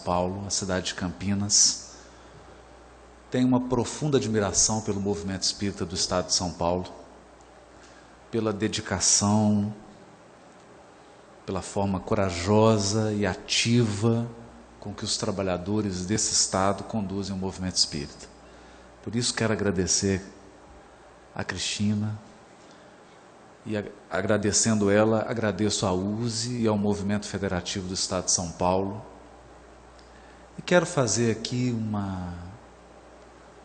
Paulo, a cidade de Campinas. Tenho uma profunda admiração pelo movimento espírita do estado de São Paulo, pela dedicação, pela forma corajosa e ativa com que os trabalhadores desse estado conduzem o movimento espírita. Por isso quero agradecer a Cristina, e agradecendo ela, agradeço à USE e ao Movimento Federativo do Estado de São Paulo. E quero fazer aqui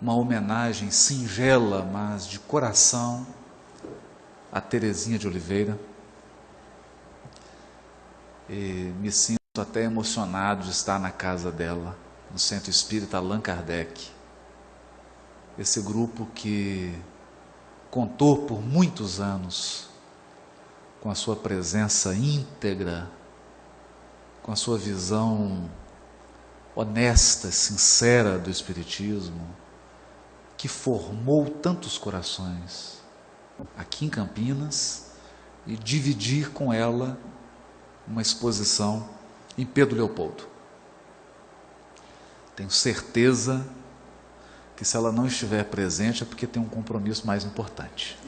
uma homenagem singela, mas de coração, a Terezinha de Oliveira. E me sinto até emocionado de estar na casa dela, no Centro Espírita Allan Kardec. Esse grupo que contou por muitos anos com a sua presença íntegra, com a sua visão honesta, sincera do Espiritismo, que formou tantos corações aqui em Campinas, e dividir com ela uma exposição em Pedro Leopoldo. Tenho certeza que se ela não estiver presente é porque tem um compromisso mais importante.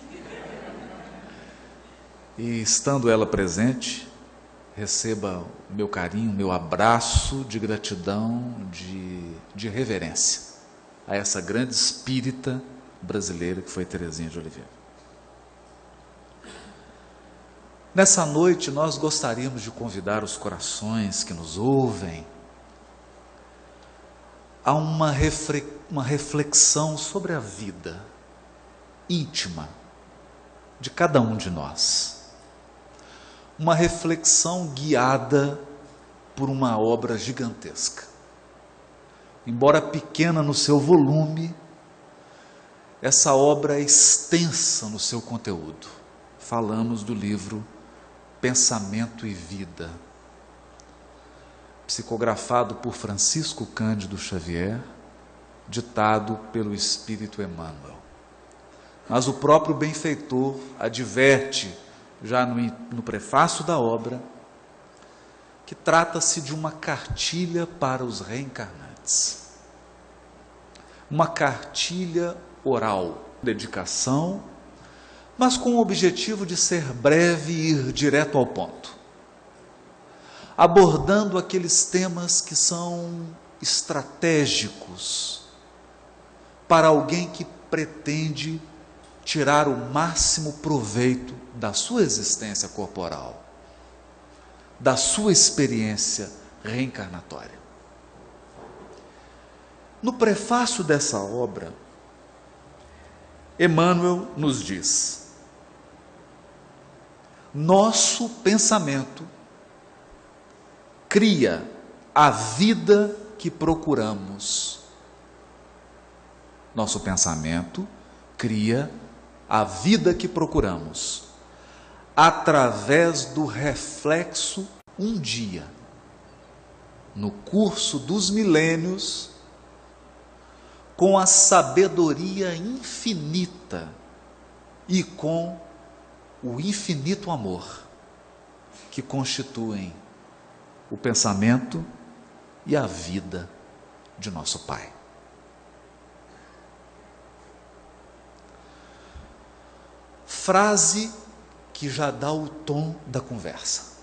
E estando ela presente, receba o meu carinho, o meu abraço de gratidão, de reverência a essa grande espírita brasileira que foi Terezinha de Oliveira. Nessa noite nós gostaríamos de convidar os corações que nos ouvem a uma reflexão sobre a vida íntima de cada um de nós. Uma reflexão guiada por uma obra gigantesca. Embora pequena no seu volume, essa obra é extensa no seu conteúdo. Falamos do livro Pensamento e Vida, psicografado por Francisco Cândido Xavier, ditado pelo Espírito Emmanuel. Mas o próprio benfeitor adverte, já no prefácio da obra, que trata-se de uma cartilha para os reencarnantes. Uma cartilha oral, dedicação, mas com o objetivo de ser breve e ir direto ao ponto, abordando aqueles temas que são estratégicos para alguém que pretende tirar o máximo proveito da sua existência corporal, da sua experiência reencarnatória. No prefácio dessa obra, Emmanuel nos diz: nosso pensamento cria a vida que procuramos. Nosso pensamento cria a vida que procuramos, através do reflexo um dia, no curso dos milênios, com a sabedoria infinita e com o infinito amor que constituem o pensamento e a vida de nosso Pai. Frase que já dá o tom da conversa.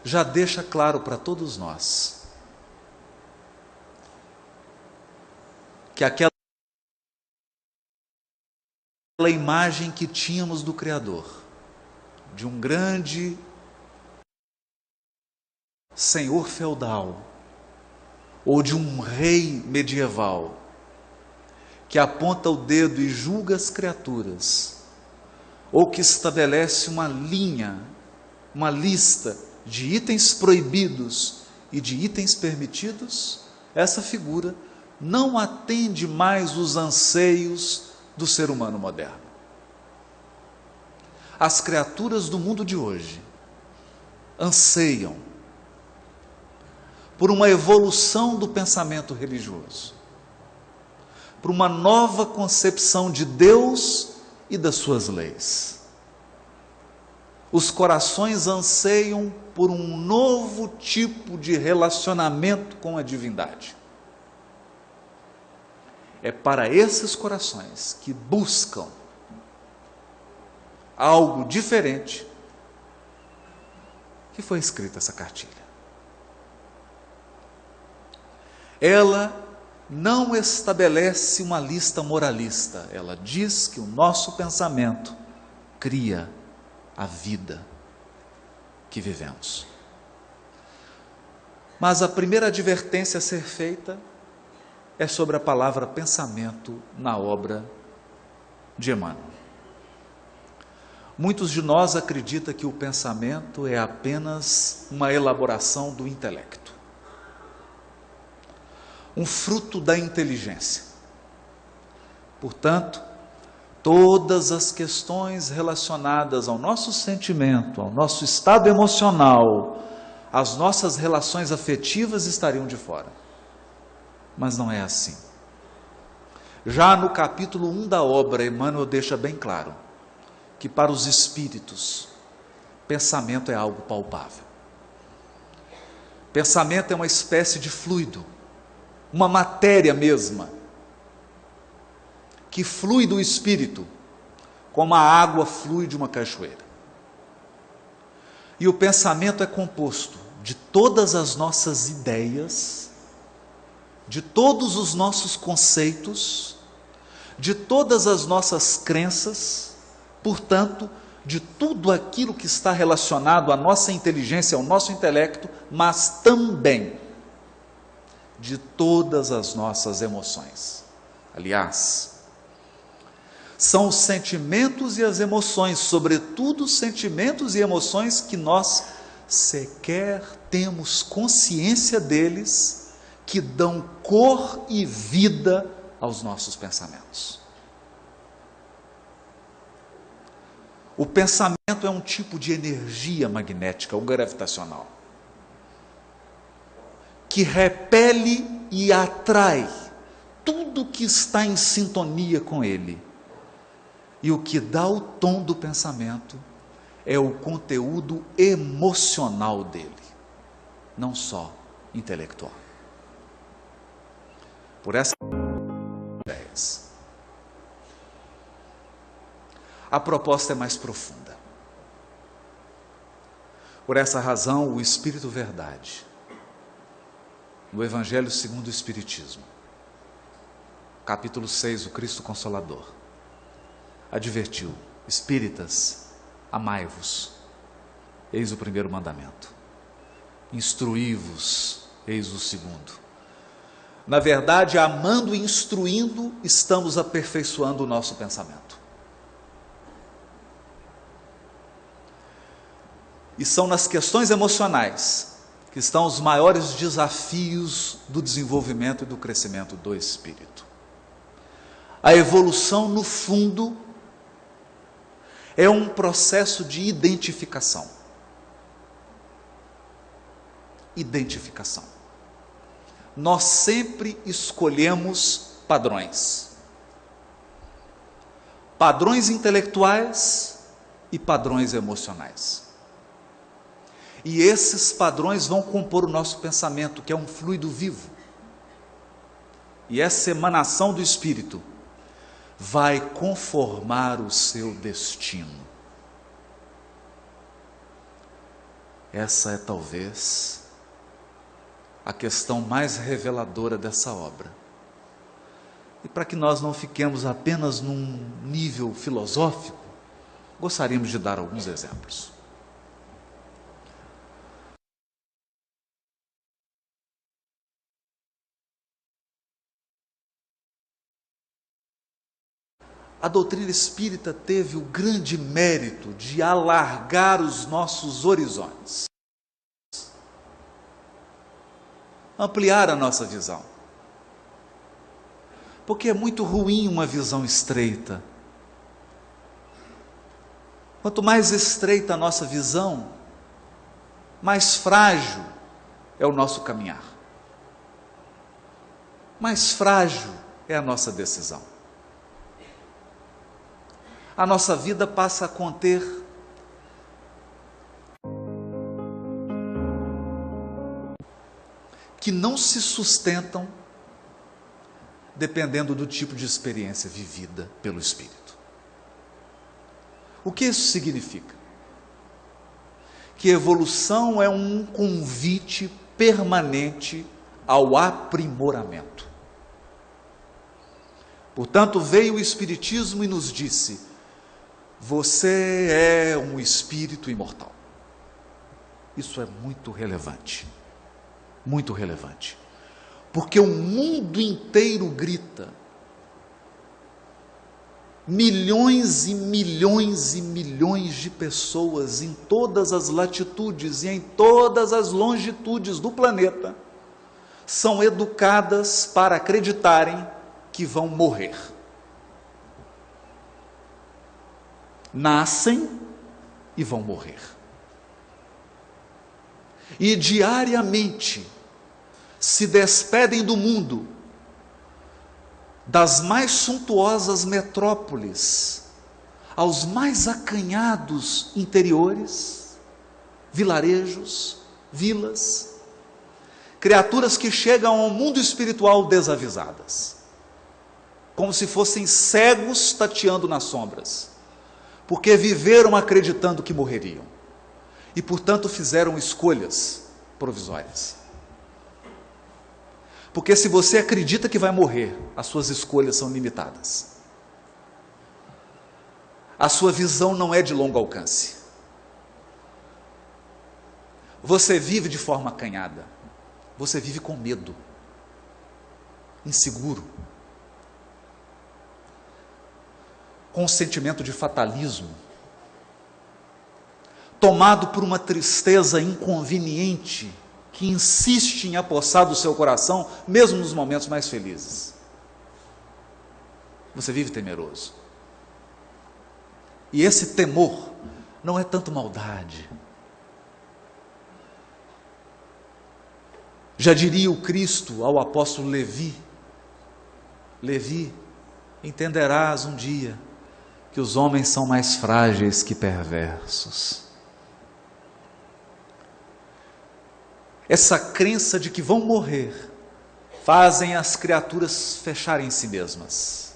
Já deixa claro para todos nós que aquela imagem que tínhamos do Criador, de um grande senhor feudal, ou de um rei medieval, que aponta o dedo e julga as criaturas, ou que estabelece uma linha, uma lista de itens proibidos e de itens permitidos, essa figura não atende mais os anseios do ser humano moderno. As criaturas do mundo de hoje anseiam por uma evolução do pensamento religioso, por uma nova concepção de Deus e das suas leis. Os corações anseiam por um novo tipo de relacionamento com a divindade. É para esses corações que buscam algo diferente que foi escrita essa cartilha. Ela não estabelece uma lista moralista, ela diz que o nosso pensamento cria a vida que vivemos. Mas a primeira advertência a ser feita é sobre a palavra pensamento na obra de Emmanuel. Muitos de nós acreditam que o pensamento é apenas uma elaboração do intelecto, um fruto da inteligência. Portanto, todas as questões relacionadas ao nosso sentimento, ao nosso estado emocional, às nossas relações afetivas estariam de fora. Mas não é assim. Já no capítulo 1 da obra, Emmanuel deixa bem claro que para os espíritos, pensamento é algo palpável. Pensamento é uma espécie de fluido, uma matéria mesma, que flui do espírito, como a água flui de uma cachoeira. E o pensamento é composto de todas as nossas ideias, de todos os nossos conceitos, de todas as nossas crenças, portanto, de tudo aquilo que está relacionado à nossa inteligência, ao nosso intelecto, mas também de todas as nossas emoções. Aliás, são os sentimentos e as emoções, sobretudo os sentimentos e emoções que nós sequer temos consciência deles, que dão cor e vida aos nossos pensamentos. O pensamento é um tipo de energia magnética ou gravitacional, que repele e atrai tudo que está em sintonia com ele. E o que dá o tom do pensamento é o conteúdo emocional dele, não só intelectual. Por essas ideias, a proposta é mais profunda. Por essa razão, o Espírito Verdade, no Evangelho segundo o Espiritismo, capítulo 6, o Cristo Consolador, advertiu: espíritas, amai-vos, eis o primeiro mandamento. Instruí-vos, eis o segundo. Na verdade, amando e instruindo, estamos aperfeiçoando o nosso pensamento. E são nas questões emocionais que estão os maiores desafios do desenvolvimento e do crescimento do espírito. A evolução, no fundo, é um processo de identificação. Identificação. Nós sempre escolhemos padrões. Padrões intelectuais e padrões emocionais. E esses padrões vão compor o nosso pensamento, que é um fluido vivo. E essa emanação do Espírito vai conformar o seu destino. Essa é talvez a questão mais reveladora dessa obra. E para que nós não fiquemos apenas num nível filosófico, gostaríamos de dar alguns exemplos. A doutrina espírita teve o grande mérito de alargar os nossos horizontes, ampliar a nossa visão. Porque é muito ruim uma visão estreita. Quanto mais estreita a nossa visão, mais frágil é o nosso caminhar. Mais frágil é a nossa decisão. A nossa vida passa a conter que não se sustentam dependendo do tipo de experiência vivida pelo Espírito. O que isso significa? Que evolução é um convite permanente ao aprimoramento. Portanto, veio o Espiritismo e nos disse: você é um espírito imortal. Isso é muito relevante, muito relevante, porque o mundo inteiro grita, milhões e milhões e milhões de pessoas em todas as latitudes e em todas as longitudes do planeta são educadas para acreditarem que vão morrer. Nascem e vão morrer. E diariamente se despedem do mundo, das mais suntuosas metrópoles aos mais acanhados interiores, vilarejos, vilas, criaturas que chegam ao mundo espiritual desavisadas, como se fossem cegos tateando nas sombras, porque viveram acreditando que morreriam e, portanto, fizeram escolhas provisórias. Porque se você acredita que vai morrer, as suas escolhas são limitadas. A sua visão não é de longo alcance. Você vive de forma acanhada. Você vive com medo, inseguro, com um sentimento de fatalismo, tomado por uma tristeza inconveniente que insiste em apossar do seu coração, mesmo nos momentos mais felizes. Você vive temeroso. E esse temor não é tanto maldade. Já diria o Cristo ao apóstolo Levi: Levi, entenderás um dia que os homens são mais frágeis que perversos. Essa crença de que vão morrer fazem as criaturas fecharem em si mesmas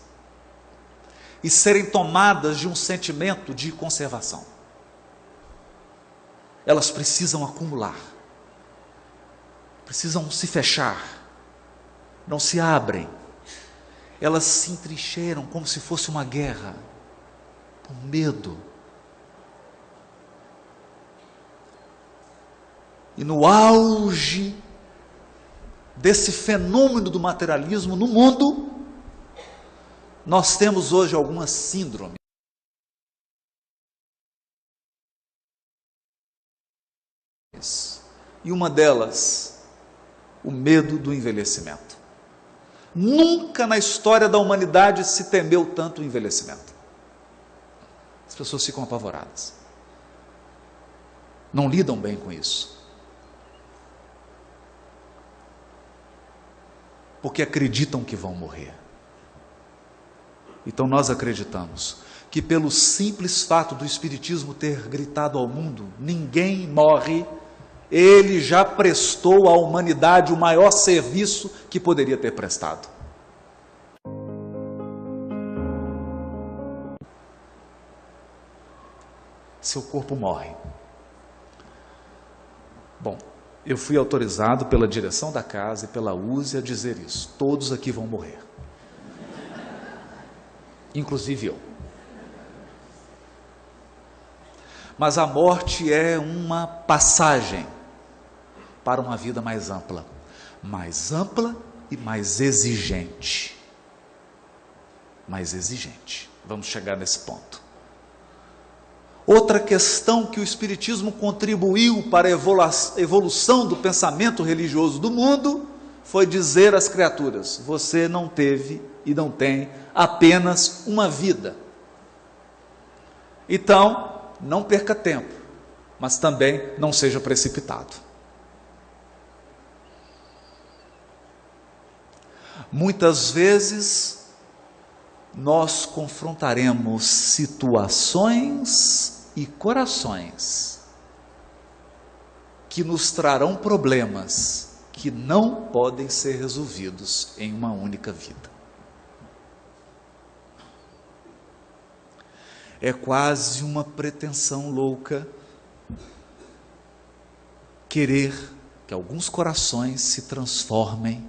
e serem tomadas de um sentimento de conservação. Elas precisam acumular, precisam se fechar, não se abrem. Elas se entrincheiram como se fosse uma guerra, por medo. E no auge desse fenômeno do materialismo no mundo, nós temos hoje algumas síndromes. E uma delas, o medo do envelhecimento. Nunca na história da humanidade se temeu tanto o envelhecimento. As pessoas ficam apavoradas. Não lidam bem com isso. Porque acreditam que vão morrer. Então nós acreditamos que pelo simples fato do Espiritismo ter gritado ao mundo: ninguém morre, ele já prestou à humanidade o maior serviço que poderia ter prestado. Seu corpo morre. Bom, eu fui autorizado pela direção da casa e pela USE a dizer isso: todos aqui vão morrer, inclusive eu. Mas a morte é uma passagem para uma vida mais ampla e mais exigente. Mais exigente. Vamos chegar nesse ponto. Outra questão que o Espiritismo contribuiu para a evolução do pensamento religioso do mundo foi dizer às criaturas: você não teve e não tem apenas uma vida. Então, não perca tempo, mas também não seja precipitado. Muitas vezes nós confrontaremos situações e corações que nos trarão problemas que não podem ser resolvidos em uma única vida. É quase uma pretensão louca querer que alguns corações se transformem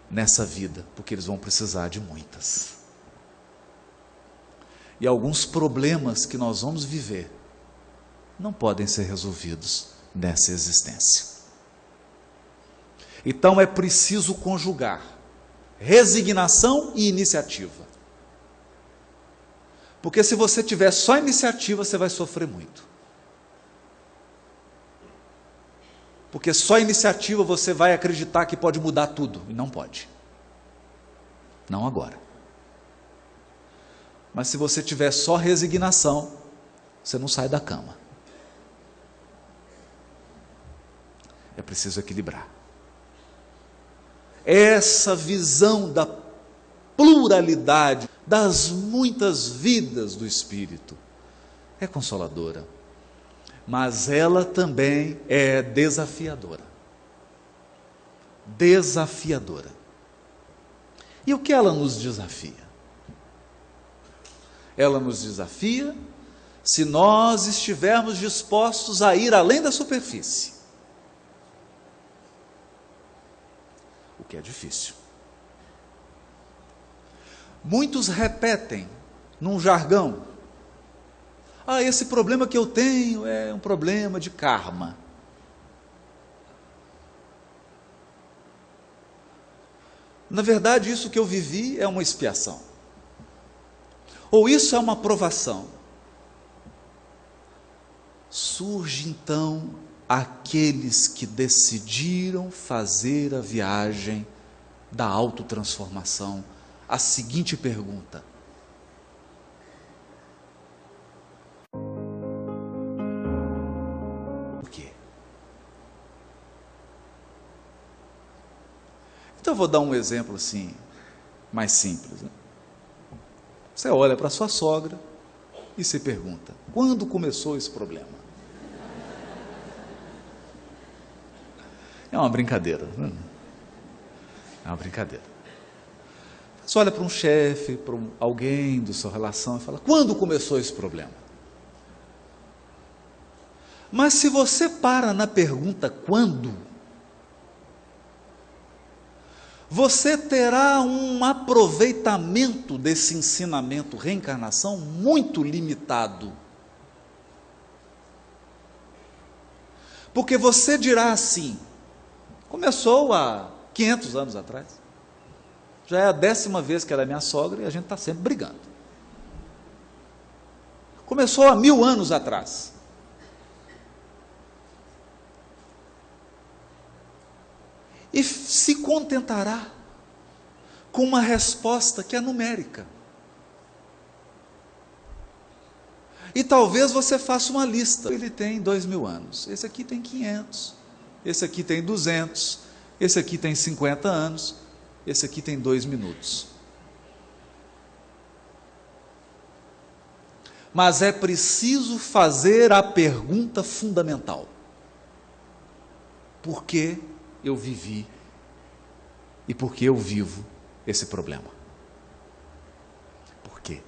nessa vida, porque eles vão precisar de muitas. E alguns problemas que nós vamos viver não podem ser resolvidos nessa existência. Então é preciso conjugar resignação e iniciativa. Porque se você tiver só iniciativa, você vai sofrer muito. Porque só iniciativa você vai acreditar que pode mudar tudo, e não pode. Não agora. Mas se você tiver só resignação, você não sai da cama. É preciso equilibrar. Essa visão da pluralidade das muitas vidas do Espírito é consoladora, mas ela também é desafiadora. Desafiadora. E o que ela nos desafia? Ela nos desafia se nós estivermos dispostos a ir além da superfície. O que é difícil. Muitos repetem num jargão: esse problema que eu tenho é um problema de karma. Na verdade, isso que eu vivi é uma expiação. Ou isso é uma provação. Surge então aqueles que decidiram fazer a viagem da autotransformação. A seguinte pergunta: por quê? Então eu vou dar um exemplo assim, mais simples, né? Você olha para sua sogra e se pergunta: quando começou esse problema? É uma brincadeira, né? É uma brincadeira. Você olha para um chefe, para alguém da sua relação e fala: quando começou esse problema? Mas se você para na pergunta quando, você terá um aproveitamento desse ensinamento reencarnação muito limitado. Porque você dirá assim: começou há 500 anos atrás. Já é a 10ª vez que ela é minha sogra e a gente está sempre brigando. Começou há 1000 anos atrás. E se contentará com uma resposta que é numérica. E talvez você faça uma lista. Ele tem 2000 anos, esse aqui tem 500, esse aqui tem 200, esse aqui tem 50 anos, esse aqui tem 2 minutos. Mas é preciso fazer a pergunta fundamental: por que eu vivi e por que eu vivo esse problema? Por quê?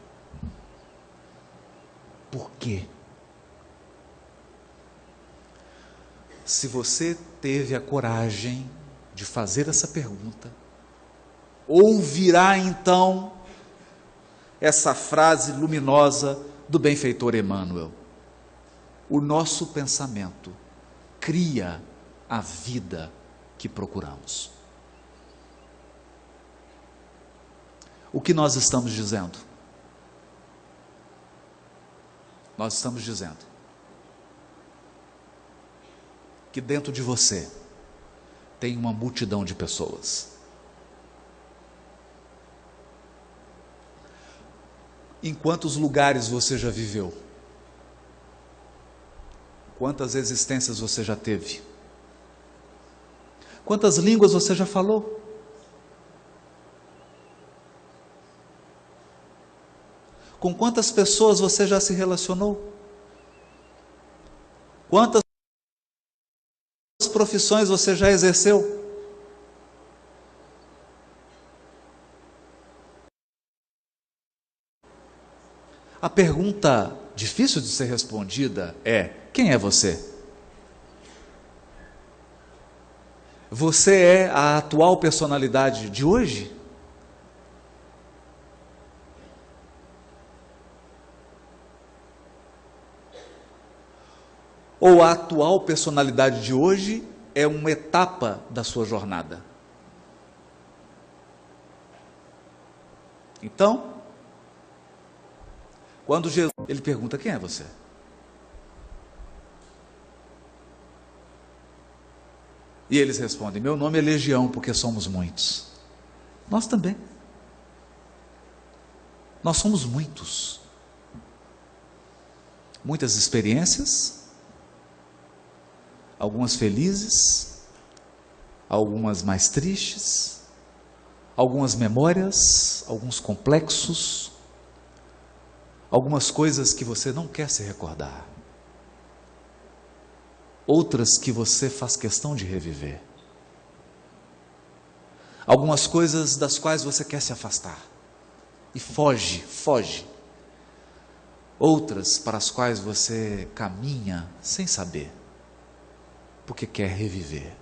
Por quê? Se você teve a coragem de fazer essa pergunta, ouvirá então essa frase luminosa do benfeitor Emmanuel: o nosso pensamento cria a vida que procuramos. O que nós estamos dizendo? Nós estamos dizendo que dentro de você tem uma multidão de pessoas. Em quantos lugares você já viveu? Quantas existências você já teve? Quantas línguas você já falou? Com quantas pessoas você já se relacionou? Quantas profissões você já exerceu? A pergunta difícil de ser respondida é: quem é você? Você é a atual personalidade de hoje? Ou a atual personalidade de hoje é uma etapa da sua jornada? Então, quando Jesus, ele pergunta: quem é você? E eles respondem: meu nome é Legião, porque somos muitos. Nós também. Nós somos muitos. Muitas experiências, algumas felizes, algumas mais tristes, algumas memórias, alguns complexos, algumas coisas que você não quer se recordar, outras que você faz questão de reviver, algumas coisas das quais você quer se afastar e foge, outras para as quais você caminha sem saber, porque quer reviver.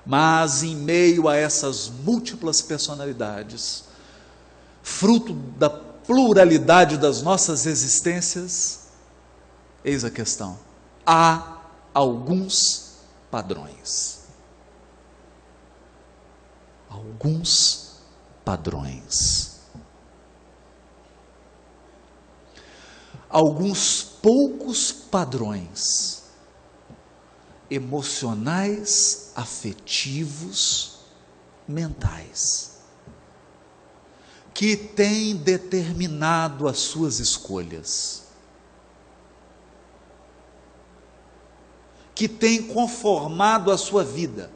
Mas em meio a essas múltiplas personalidades, fruto da pluralidade das nossas existências, eis a questão: há alguns padrões. Alguns padrões. Alguns poucos padrões emocionais, afetivos, mentais, que têm determinado as suas escolhas, que têm conformado a sua vida,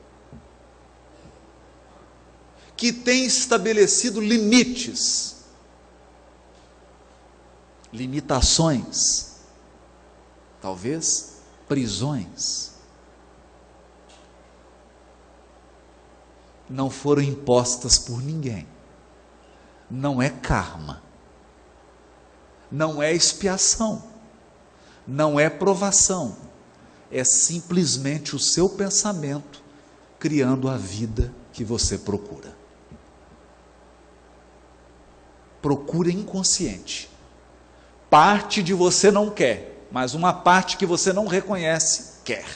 que têm estabelecido limites, limitações, talvez prisões. Não foram impostas por ninguém. Não é karma, não é expiação, não é provação, é simplesmente o seu pensamento criando a vida que você procura. Procura inconsciente. Parte de você não quer, mas uma parte que você não reconhece quer.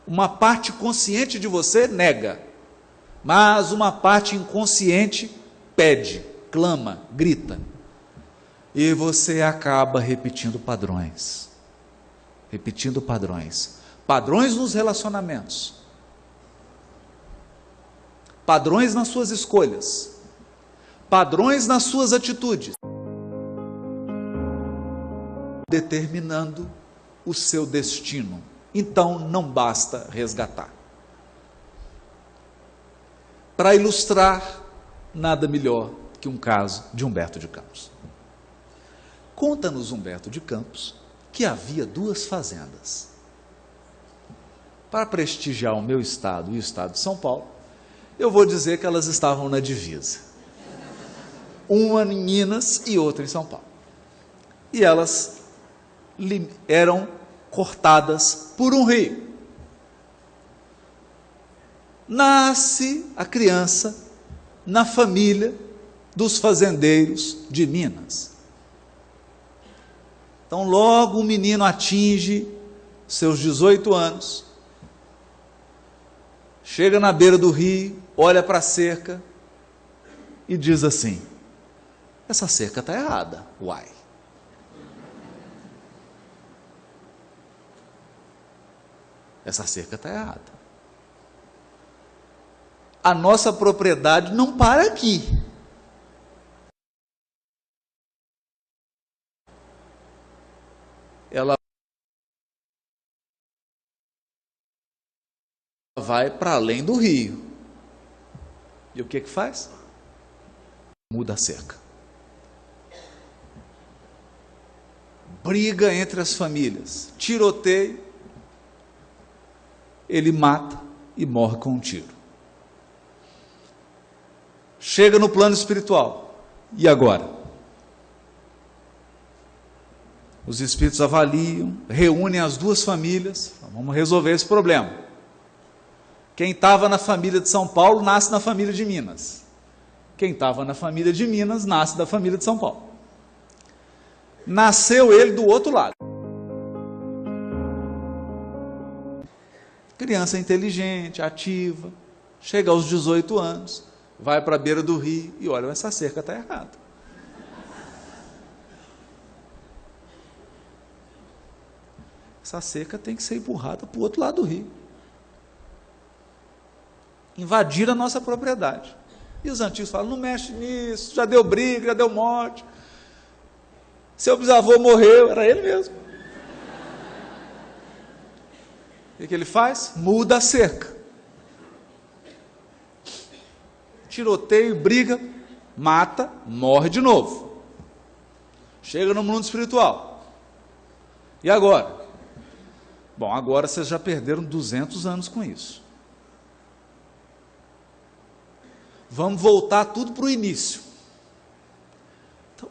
Uma parte consciente de você nega, mas uma parte inconsciente pede, clama, grita. E você acaba repetindo padrões. Repetindo padrões. Padrões nos relacionamentos. Padrões nas suas escolhas. Padrões nas suas atitudes. Determinando o seu destino. Então não basta resgatar. Para ilustrar, nada melhor que um caso de Humberto de Campos. Conta-nos Humberto de Campos que havia 2 fazendas. Para prestigiar o meu estado e o estado de São Paulo, eu vou dizer que elas estavam na divisa. Uma em Minas e outra em São Paulo. E elas eram cortadas por um rio. Nasce a criança na família dos fazendeiros de Minas. Então logo o menino atinge seus 18 anos, chega na beira do rio, olha para a cerca e diz assim: essa cerca está errada, uai. Essa cerca está errada. A nossa propriedade não para aqui. Ela vai para além do rio. E o que faz? Muda a cerca. briga entre as famílias, tiroteio, ele mata e morre com um tiro. Chega no plano espiritual, e agora? Os espíritos avaliam, reúnem as duas famílias, vamos resolver esse problema. Quem estava na família de São Paulo, nasce na família de Minas. Quem estava na família de Minas, nasce da família de São Paulo. Nasceu ele do outro lado. Criança inteligente, ativa, chega aos 18 anos, vai para a beira do rio e olha, essa cerca está errada. Essa cerca tem que ser empurrada para o outro lado do rio. Invadir a nossa propriedade. E os antigos falam, não mexe nisso, já deu briga, já deu morte. Seu bisavô morreu, era ele mesmo. O que ele faz? Muda a cerca. Tiroteio, briga, mata, morre de novo. Chega no mundo espiritual. E agora? Bom, agora vocês já perderam 200 anos com isso. Vamos voltar tudo para o início. Então,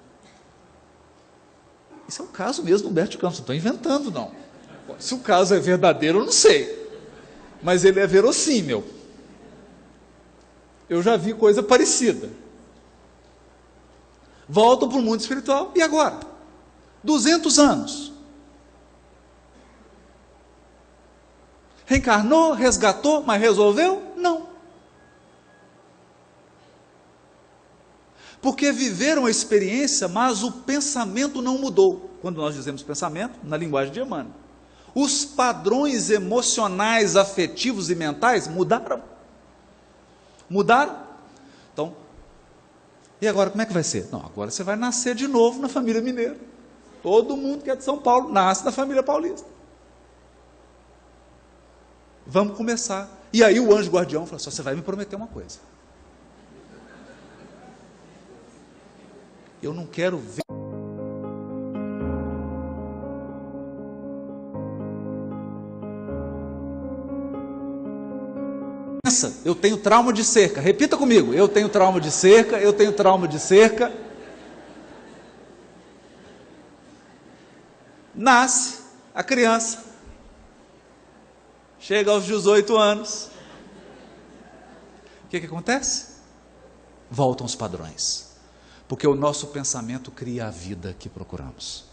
isso é o caso mesmo do Humberto de Campos, não estou inventando não. Se o caso é verdadeiro, eu não sei, mas ele é verossímil. Eu já vi coisa parecida. Voltam para o mundo espiritual, e agora? 200 anos. Reencarnou, resgatou, mas resolveu? Não. Porque viveram a experiência, mas o pensamento não mudou. Quando nós dizemos pensamento, na linguagem de Emmanuel, os padrões emocionais, afetivos e mentais mudaram. Mudaram. Então, e agora como é que vai ser? Não, agora você vai nascer de novo na família mineira. Todo mundo que é de São Paulo nasce na família paulista. Vamos começar. E aí o anjo guardião falou, só você vai me prometer uma coisa. Eu não quero ver. Eu tenho trauma de cerca. Repita comigo. Eu tenho trauma de cerca, eu tenho trauma de cerca. Nasce a criança. Chega aos 18 anos. O que acontece? Voltam os padrões. Porque o nosso pensamento cria a vida que procuramos.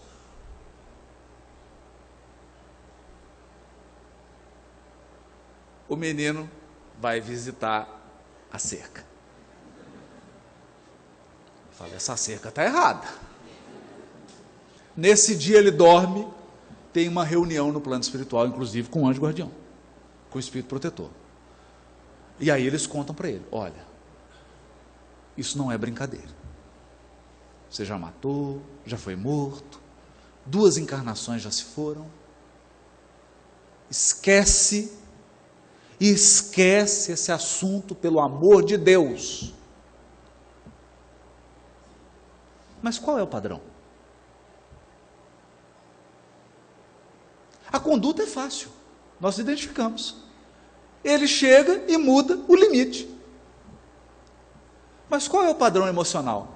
O menino vai visitar a cerca. Fala, essa cerca está errada. Nesse dia ele dorme, tem uma reunião no plano espiritual, inclusive com o anjo guardião, com o espírito protetor. E aí eles contam para ele, olha, isso não é brincadeira. Você já matou, já foi morto, 2 encarnações já se foram. Esquece esse assunto, pelo amor de Deus. Mas qual é o padrão? A conduta é fácil, nós identificamos. Ele chega e muda o limite. Mas qual é o padrão emocional?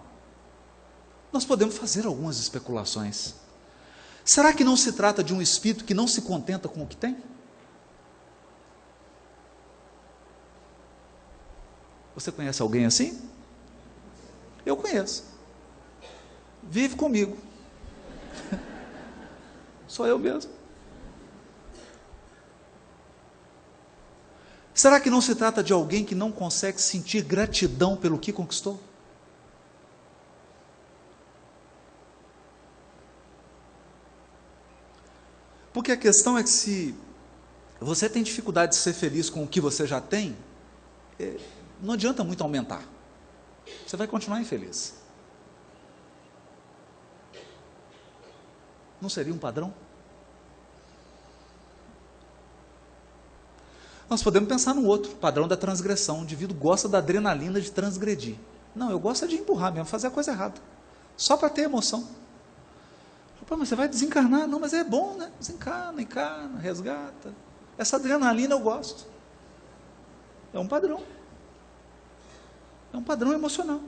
Nós podemos fazer algumas especulações. Será que não se trata de um espírito que não se contenta com o que tem? Você conhece alguém assim? Eu conheço. Vive comigo. Sou eu mesmo. Será que não se trata de alguém que não consegue sentir gratidão pelo que conquistou? Porque a questão é que se você tem dificuldade de ser feliz com o que você já tem, não adianta muito aumentar. Você vai continuar infeliz. Não seria um padrão? Nós podemos pensar no outro, padrão da transgressão. O indivíduo gosta da adrenalina de transgredir. Não, eu gosto de empurrar mesmo, fazer a coisa errada. Só para ter emoção. Pô, mas você vai desencarnar? Não, mas é bom, né? Desencarna, encarna, resgata. Essa adrenalina eu gosto. É um padrão. É um padrão emocional.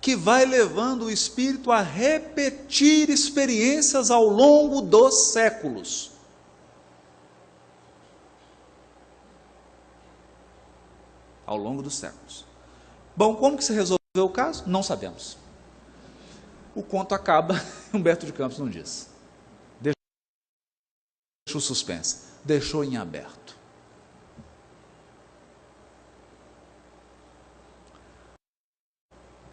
Que vai levando o espírito a repetir experiências ao longo dos séculos. Ao longo dos séculos. Bom, como que se resolveu o caso? Não sabemos. O conto acaba, Humberto de Campos não diz. Deixou suspense, deixou em aberto.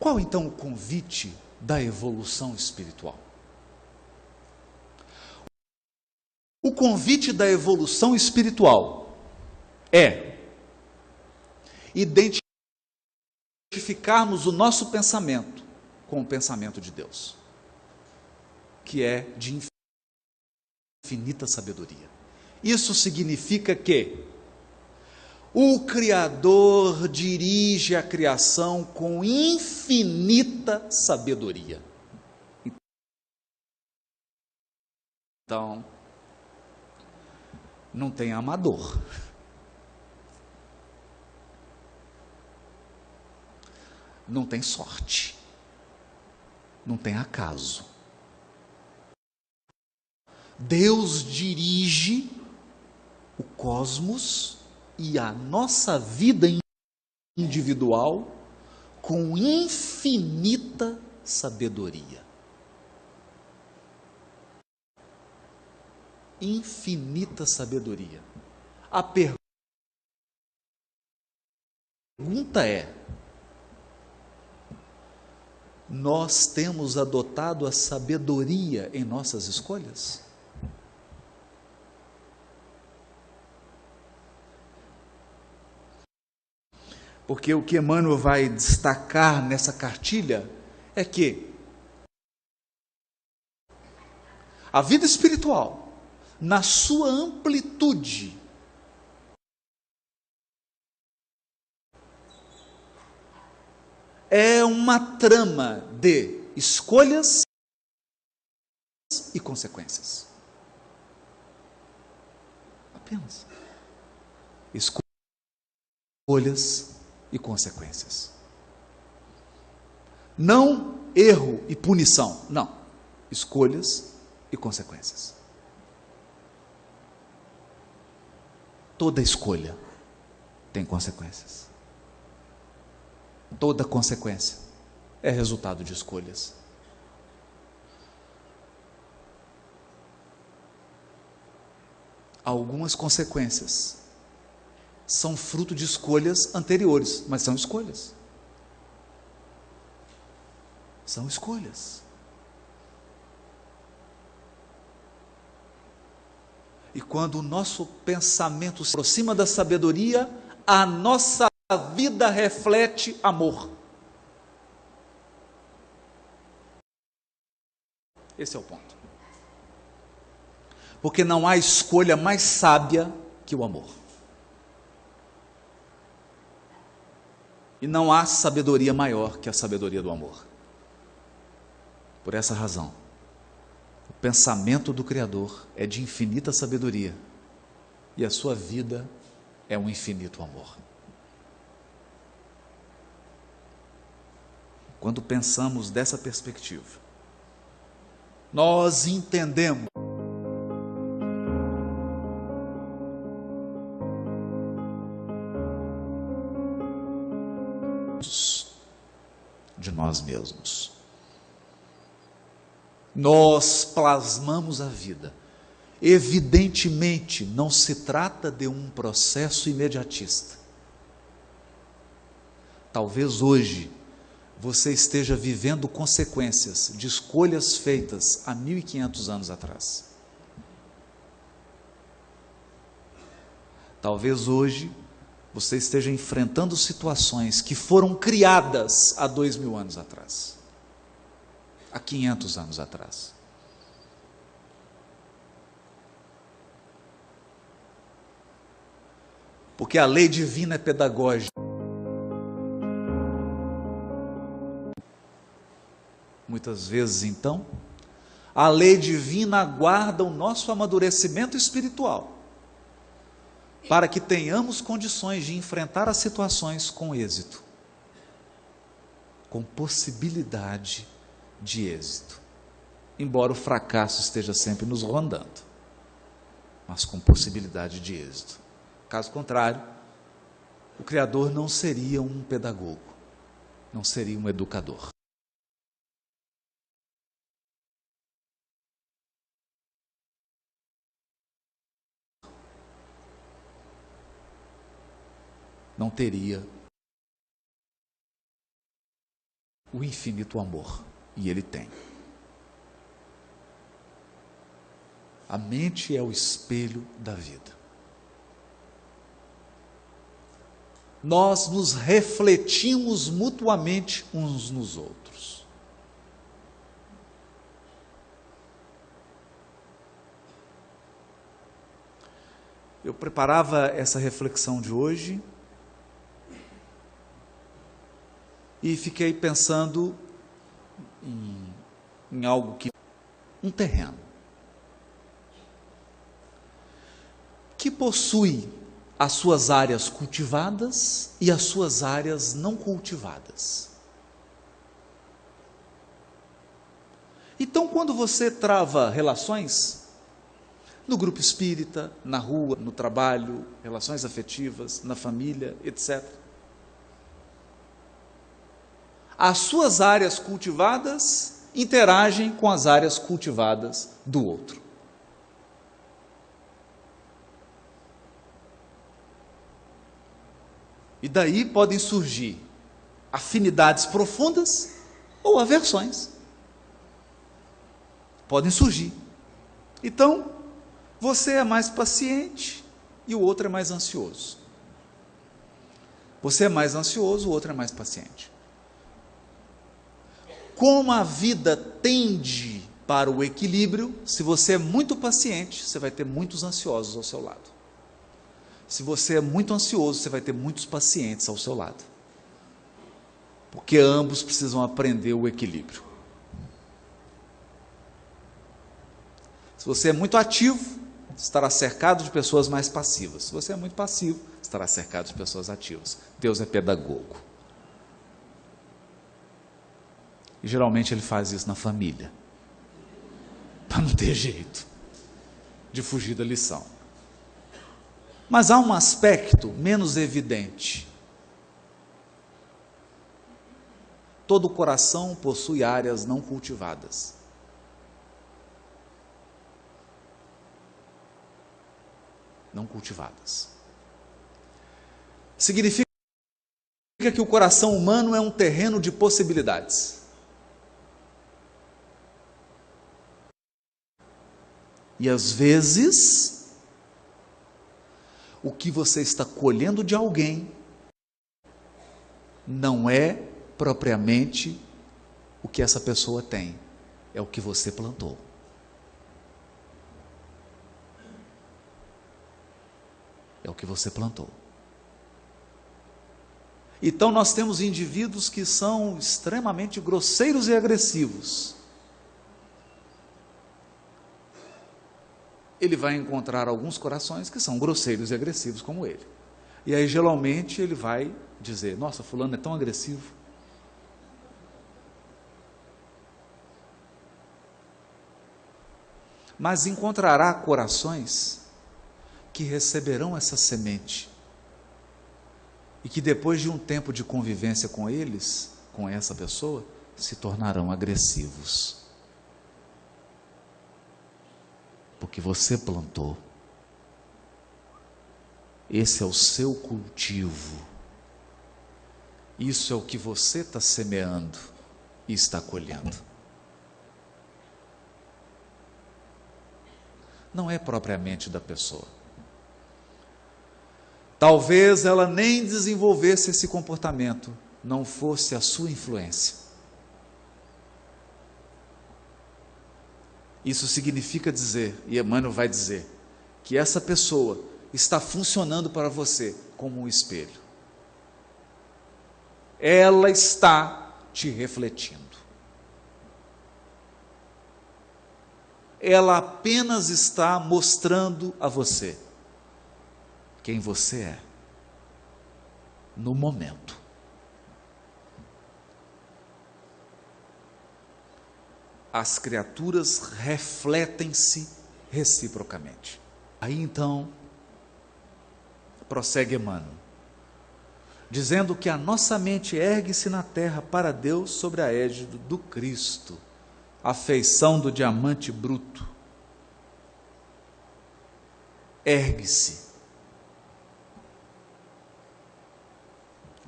Qual então o convite da evolução espiritual? O convite da evolução espiritual é identificarmos o nosso pensamento com o pensamento de Deus, que é de infinita sabedoria. Isso significa que o Criador dirige a criação com infinita sabedoria. Então, não tem amador. Não tem sorte. Não tem acaso. Deus dirige o cosmos e a nossa vida individual com infinita sabedoria. Infinita sabedoria. A pergunta é: nós temos adotado a sabedoria em nossas escolhas? Porque o que Emmanuel vai destacar nessa cartilha é que a vida espiritual, na sua amplitude, é uma trama de escolhas e consequências. Apenas. Escolhas e consequências. Não erro e punição, não. Escolhas e consequências. Toda escolha tem consequências. Toda consequência é resultado de escolhas. Algumas consequências são fruto de escolhas anteriores, mas são escolhas. São escolhas. E quando o nosso pensamento se aproxima da sabedoria, a nossa vida reflete amor. Esse é o ponto. Porque não há escolha mais sábia que o amor. E não há sabedoria maior que a sabedoria do amor. Por essa razão, o pensamento do Criador é de infinita sabedoria e a sua vida é um infinito amor. Quando pensamos dessa perspectiva, nós entendemos de nós mesmos. Nós plasmamos a vida. Evidentemente, não se trata de um processo imediatista. Talvez hoje você esteja vivendo consequências de escolhas feitas há 1500 anos atrás. Talvez hoje você esteja enfrentando situações que foram criadas há 2000 anos atrás, há 500 anos atrás. Porque a lei divina é pedagógica. Muitas vezes, então, a lei divina aguarda o nosso amadurecimento espiritual, para que tenhamos condições de enfrentar as situações com êxito, com possibilidade de êxito, embora o fracasso esteja sempre nos rondando, mas com possibilidade de êxito. Caso contrário, o Criador não seria um pedagogo, não seria um educador. Não teria o infinito amor, e Ele tem. A mente é o espelho da vida. Nós nos refletimos mutuamente uns nos outros. Eu preparava essa reflexão de hoje e fiquei pensando em algo que... um terreno que possui as suas áreas cultivadas e as suas áreas não cultivadas. Então, quando você trava relações, no grupo espírita, na rua, no trabalho, relações afetivas, na família, etc., as suas áreas cultivadas interagem com as áreas cultivadas do outro. E daí podem surgir afinidades profundas ou aversões. Podem surgir. Então, você é mais paciente e o outro é mais ansioso. Você é mais ansioso, o outro é mais paciente. Como a vida tende para o equilíbrio, se você é muito paciente, você vai ter muitos ansiosos ao seu lado. Se você é muito ansioso, você vai ter muitos pacientes ao seu lado. Porque ambos precisam aprender o equilíbrio. Se você é muito ativo, estará cercado de pessoas mais passivas. Se você é muito passivo, estará cercado de pessoas ativas. Deus é pedagogo. E geralmente Ele faz isso na família, para não ter jeito de fugir da lição. Mas há um aspecto menos evidente. Todo coração possui áreas não cultivadas. Não cultivadas. Significa que o coração humano é um terreno de possibilidades. E às vezes, o que você está colhendo de alguém não é propriamente o que essa pessoa tem, é o que você plantou. É o que você plantou. Então nós temos indivíduos que são extremamente grosseiros e agressivos. Ele vai encontrar alguns corações que são grosseiros e agressivos como ele. E aí geralmente ele vai dizer: nossa, fulano é tão agressivo. Mas encontrará corações que receberão essa semente e que depois de um tempo de convivência com eles, com essa pessoa, se tornarão agressivos. Porque você plantou. Esse é o seu cultivo. Isso é o que você está semeando e está colhendo. Não é propriamente da pessoa. Talvez ela nem desenvolvesse esse comportamento, não fosse a sua influência. Isso significa dizer, e Emmanuel vai dizer, que essa pessoa está funcionando para você como um espelho. Ela está te refletindo. ela apenas está mostrando a você quem você é no momento. As criaturas refletem-se reciprocamente. Aí então, prossegue Emmanuel, dizendo que a nossa mente ergue-se na terra para Deus sobre a égide do Cristo, a feição do diamante bruto. Ergue-se.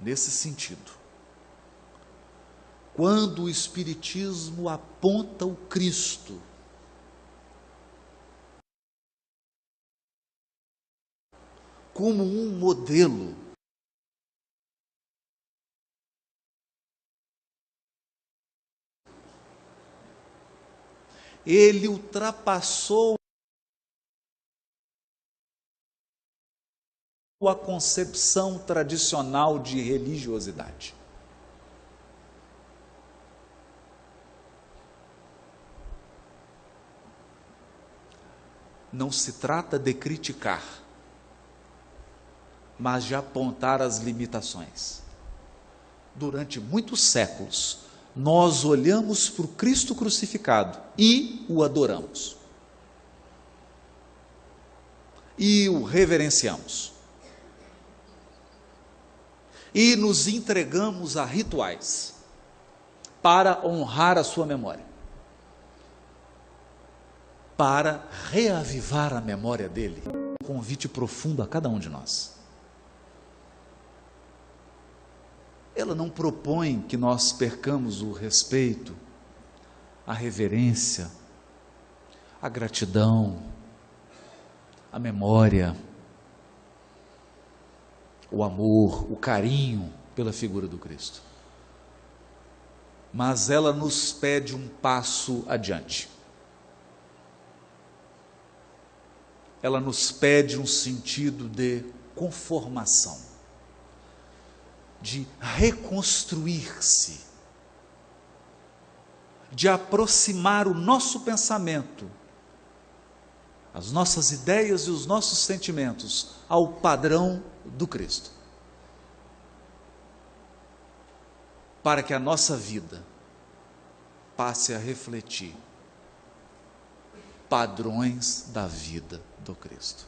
Nesse sentido, quando o Espiritismo aponta o Cristo como um modelo, ele ultrapassou a concepção tradicional de religiosidade. Não se trata de criticar, mas de apontar as limitações. Durante muitos séculos, nós olhamos para o Cristo crucificado e o adoramos. E o reverenciamos. E nos entregamos a rituais para honrar a sua memória, para reavivar a memória dele. Um convite profundo a cada um de nós. Ela não propõe que nós percamos o respeito, a reverência, a gratidão, a memória, o amor, o carinho pela figura do Cristo. Mas ela nos pede um passo adiante. Ela nos pede um sentido de conformação, de reconstruir-se, de aproximar o nosso pensamento, as nossas ideias e os nossos sentimentos ao padrão do Cristo, para que a nossa vida passe a refletir padrões da vida do Cristo.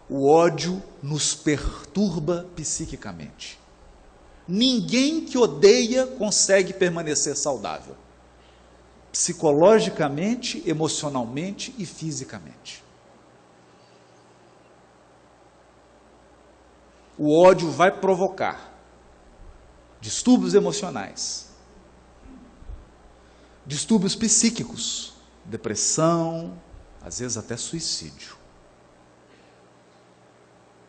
O ódio nos perturba psiquicamente. Ninguém que odeia consegue permanecer saudável, psicologicamente, emocionalmente e fisicamente. O ódio vai provocar distúrbios emocionais, distúrbios psíquicos, depressão, às vezes até suicídio.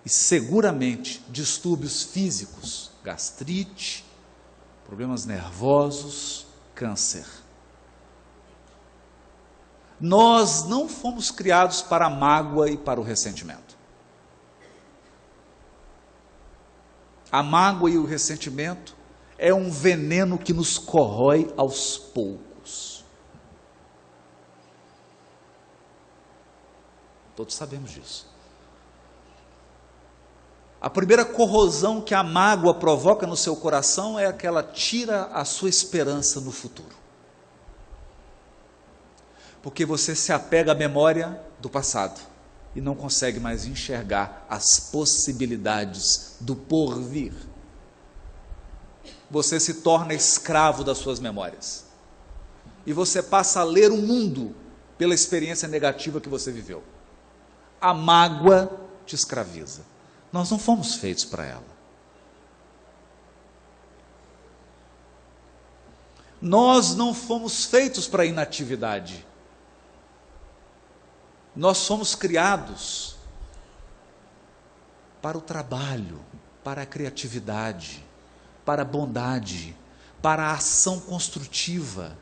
E seguramente distúrbios físicos, gastrite, problemas nervosos, câncer. Nós não fomos criados para a mágoa e para o ressentimento. A mágoa e o ressentimento é um veneno que nos corrói aos poucos. Todos sabemos disso. A primeira corrosão que a mágoa provoca no seu coração é que ela tira a sua esperança no futuro. Porque você se apega à memória do passado e não consegue mais enxergar as possibilidades do porvir. Você se torna escravo das suas memórias. E você passa a ler o mundo pela experiência negativa que você viveu. A mágoa te escraviza. Nós não fomos feitos para ela. Nós não fomos feitos para a inatividade. Nós fomos criados para o trabalho, para a criatividade, para a bondade, para a ação construtiva.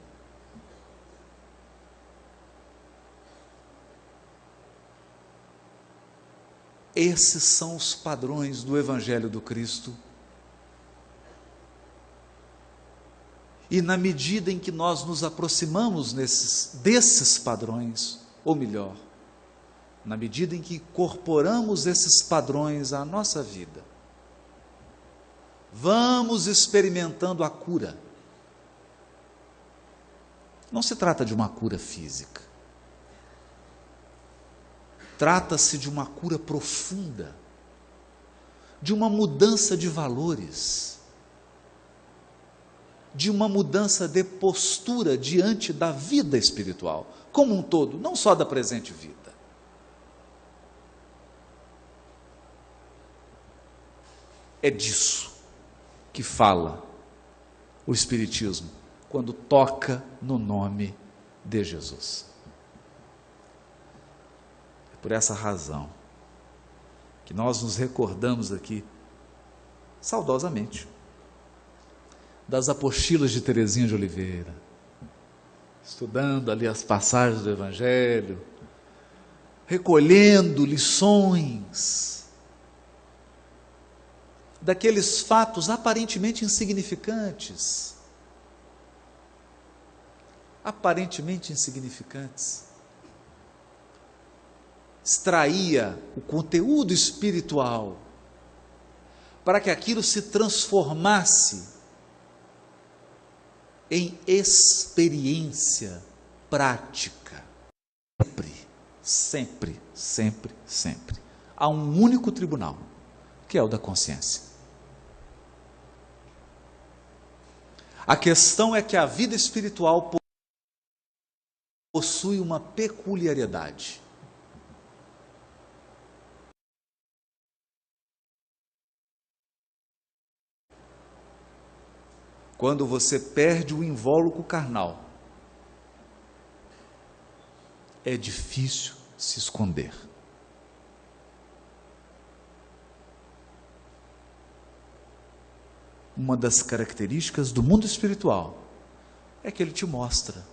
Esses são os padrões do Evangelho do Cristo. E na medida em que nós nos aproximamos desses padrões, ou melhor, na medida em que incorporamos esses padrões à nossa vida, vamos experimentando a cura. Não se trata de uma cura física. Trata-se de uma cura profunda, de uma mudança de valores, de uma mudança de postura diante da vida espiritual, como um todo, não só da presente vida. É disso que fala o Espiritismo quando toca no nome de Jesus. É por essa razão que nós nos recordamos aqui, saudosamente, das apostilas de Teresinha de Oliveira, estudando ali as passagens do Evangelho, recolhendo lições daqueles fatos aparentemente insignificantes, extraía o conteúdo espiritual para que aquilo se transformasse em experiência prática. Sempre. Há um único tribunal, que é o da consciência. A questão é que a vida espiritual possui uma peculiaridade. Quando você perde o invólucro carnal, é difícil se esconder. Uma das características do mundo espiritual é que ele te mostra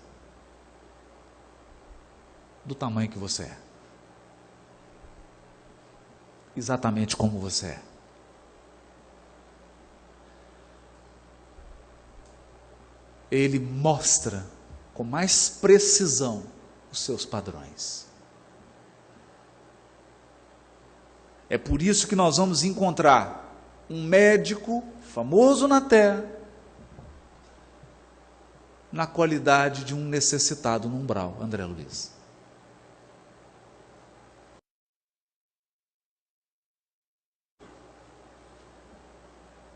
do tamanho que você é, exatamente como você é. Ele mostra com mais precisão os seus padrões. É por isso que nós vamos encontrar um médico famoso na terra, na qualidade de um necessitado no umbral, André Luiz.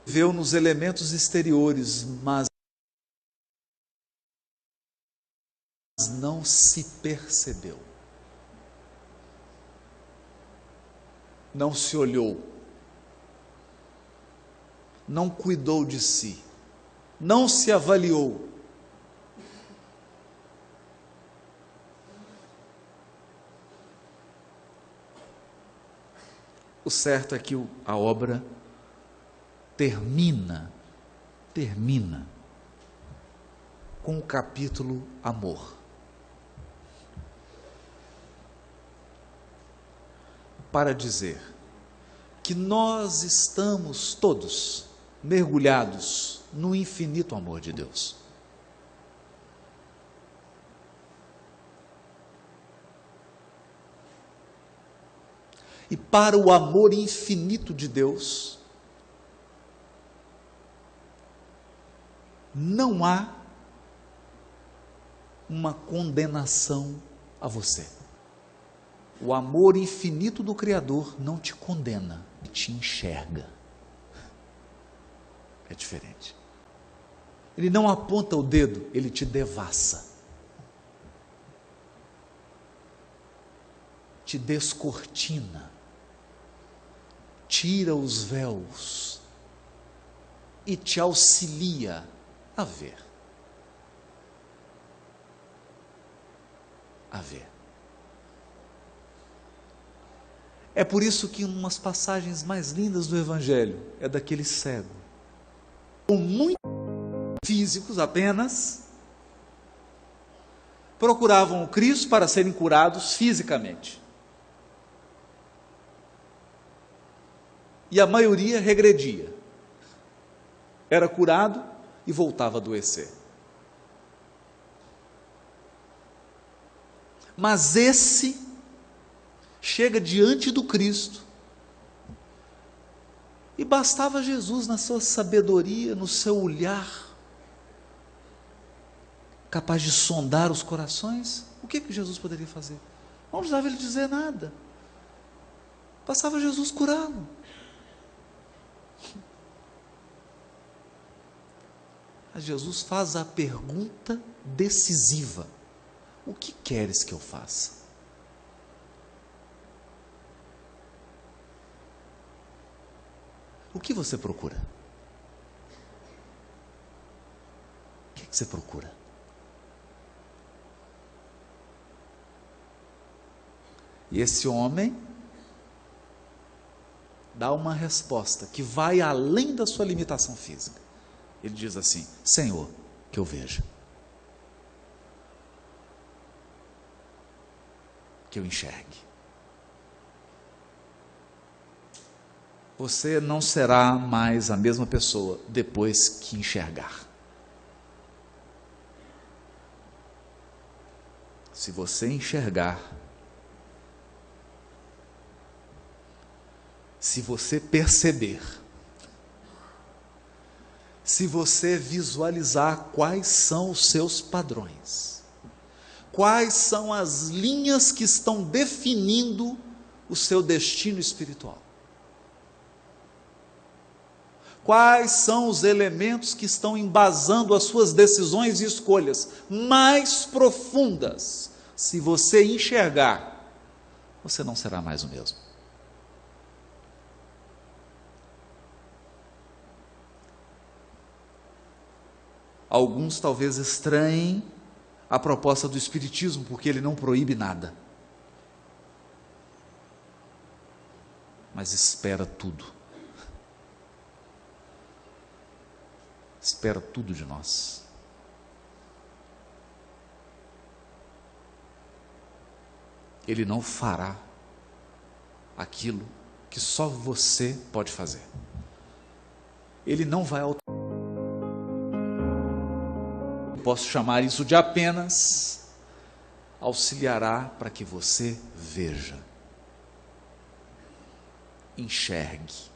Viveu nos elementos exteriores, mas não se percebeu, não se olhou, não cuidou de si, não se avaliou. O certo é que a obra termina com o capítulo amor. Para dizer que nós estamos todos mergulhados no infinito amor de Deus. E para o amor infinito de Deus, não há uma condenação a você. O amor infinito do Criador não te condena, te enxerga. É diferente. Ele não aponta o dedo, ele te devassa. Te descortina. Tira os véus e te auxilia a ver. A ver. É por isso que umas passagens mais lindas do Evangelho é daquele cego, com muitos físicos apenas, procuravam o Cristo para serem curados fisicamente. E a maioria regredia. Era curado e voltava a adoecer. Mas esse chega diante do Cristo, e bastava Jesus, na sua sabedoria, no seu olhar, capaz de sondar os corações. O que Jesus poderia fazer? Não precisava ele dizer nada, bastava Jesus curá-lo. Mas Jesus faz a pergunta decisiva: o que queres que eu faça? O que você procura? O que você procura? E esse homem dá uma resposta que vai além da sua limitação física. Ele diz assim: Senhor, que eu veja, que eu enxergue. Você não será mais a mesma pessoa depois que enxergar. Se você enxergar, se você perceber, se você visualizar quais são os seus padrões, quais são as linhas que estão definindo o seu destino espiritual, quais são os elementos que estão embasando as suas decisões e escolhas mais profundas, se você enxergar, você não será mais o mesmo. Alguns talvez estranhem a proposta do Espiritismo, porque ele não proíbe nada, mas espera tudo. Espera tudo de nós. Ele não fará aquilo que só você pode fazer. Ele não vai alterar. Posso chamar isso de apenas auxiliará para que você veja, enxergue.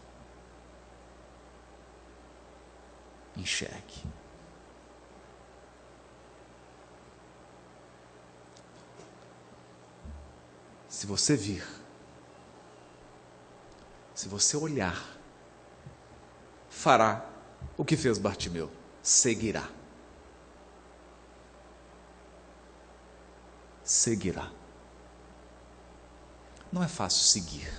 Enxergue. Se você vir, se você olhar, fará o que fez Bartimeu: seguirá. Seguirá. Não é fácil seguir.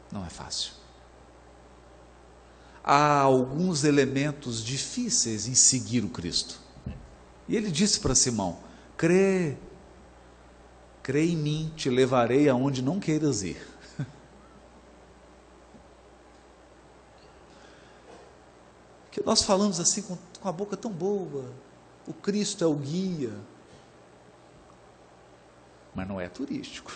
Não é fácil. Há alguns elementos difíceis em seguir o Cristo. E ele disse para Simão: crê em mim, te levarei aonde não queiras ir. Que nós falamos assim com a boca tão boa, o Cristo é o guia, mas não é turístico.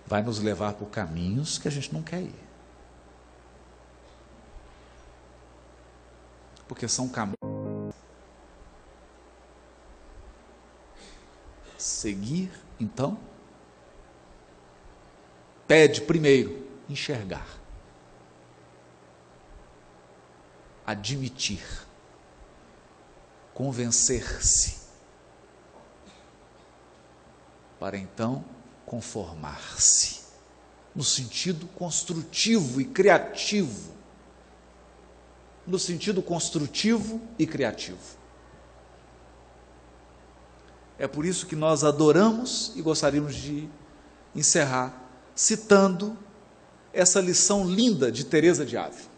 Vai nos levar por caminhos que a gente não quer ir. Porque são caminhos. Seguir, então, pede primeiro enxergar, admitir, convencer-se, para então conformar-se, no sentido construtivo e criativo. No sentido construtivo e criativo. É por isso que nós adoramos e gostaríamos de encerrar citando essa lição linda de Teresa de Ávila.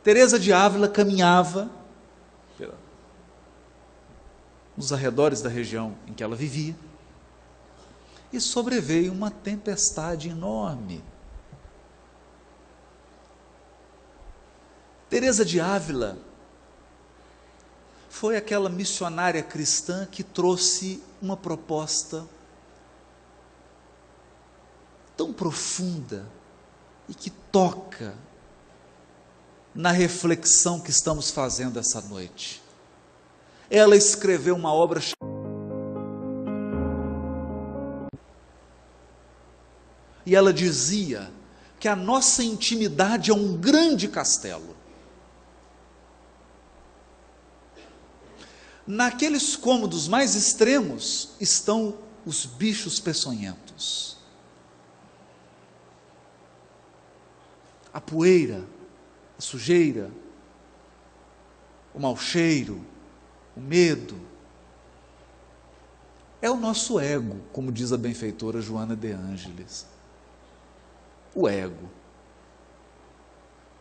Teresa de Ávila caminhava nos arredores da região em que ela vivia, e sobreveio uma tempestade enorme. Teresa de Ávila foi aquela missionária cristã que trouxe uma proposta tão profunda e que toca na reflexão que estamos fazendo essa noite. Ela escreveu uma obra e ela dizia que a nossa intimidade é um grande castelo. Naqueles cômodos mais extremos estão os bichos peçonhentos. A poeira, a sujeira, o mau cheiro, o medo. É o nosso ego, como diz a benfeitora Joana de Ângeles. O ego,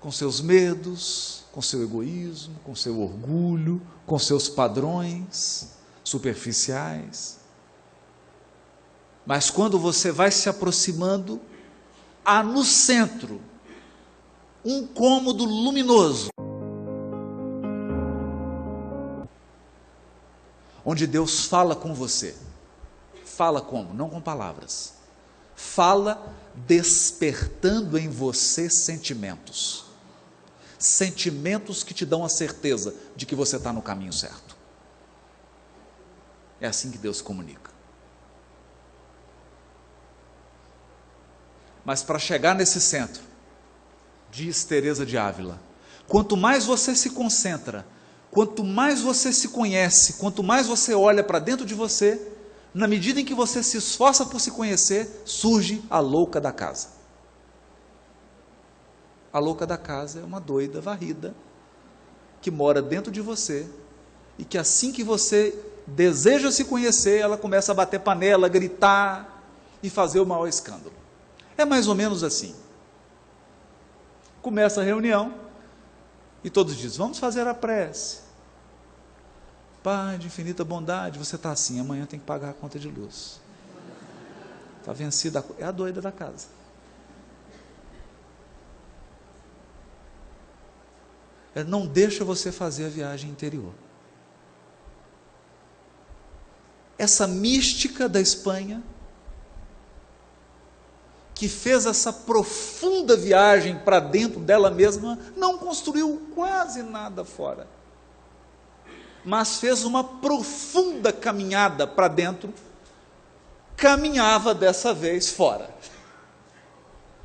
com seus medos, com seu egoísmo, com seu orgulho, com seus padrões superficiais. Mas quando você vai se aproximando, há no centro um cômodo luminoso, onde Deus fala com você. Fala como? Não com palavras. Fala despertando em você sentimentos. Sentimentos que te dão a certeza de que você está no caminho certo. É assim que Deus comunica. Mas para chegar nesse centro, diz Teresa de Ávila, quanto mais você se concentra, quanto mais você se conhece, quanto mais você olha para dentro de você, na medida em que você se esforça por se conhecer, surge a louca da casa. A louca da casa é uma doida varrida, que mora dentro de você, e que assim que você deseja se conhecer, ela começa a bater panela, gritar, e fazer o maior escândalo. É mais ou menos assim. Começa a reunião, e todos dizem, vamos fazer a prece. Pai de infinita bondade, você está assim, amanhã tem que pagar a conta de luz. Está vencida, é a doida da casa. Não deixa você fazer a viagem interior. Essa mística da Espanha, que fez essa profunda viagem para dentro dela mesma, não construiu quase nada fora, mas fez uma profunda caminhada para dentro, caminhava dessa vez fora.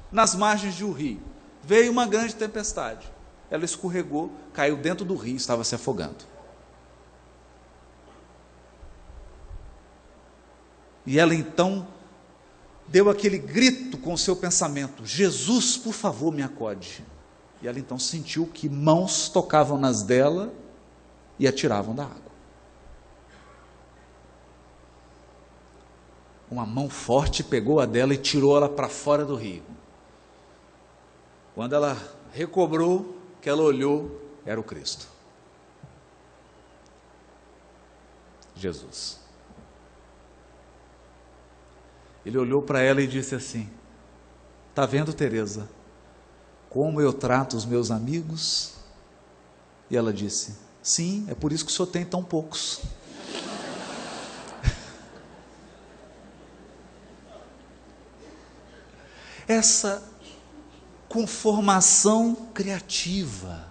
Nas margens de um rio, veio uma grande tempestade, ela escorregou, caiu dentro do rio, estava se afogando. E ela então deu aquele grito com o seu pensamento, Jesus, por favor, me acode. E ela então sentiu que mãos tocavam nas dela e a tiravam da água. Uma mão forte pegou a dela e tirou ela para fora do rio. Quando ela recobrou, que ela olhou, era o Cristo. Jesus. Ele olhou para ela e disse assim, está vendo, Teresa, como eu trato os meus amigos? E ela disse, sim, é por isso que o senhor tem tão poucos. Essa conformação criativa,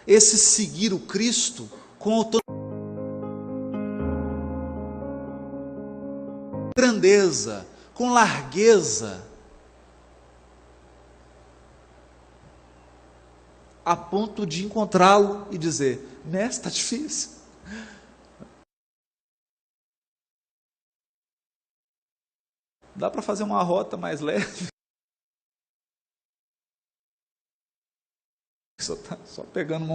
esse seguir o Cristo com autoridade, grandeza, com largueza, a ponto de encontrá-lo e dizer, mestre, está difícil. Dá para fazer uma rota mais leve? Só pegando uma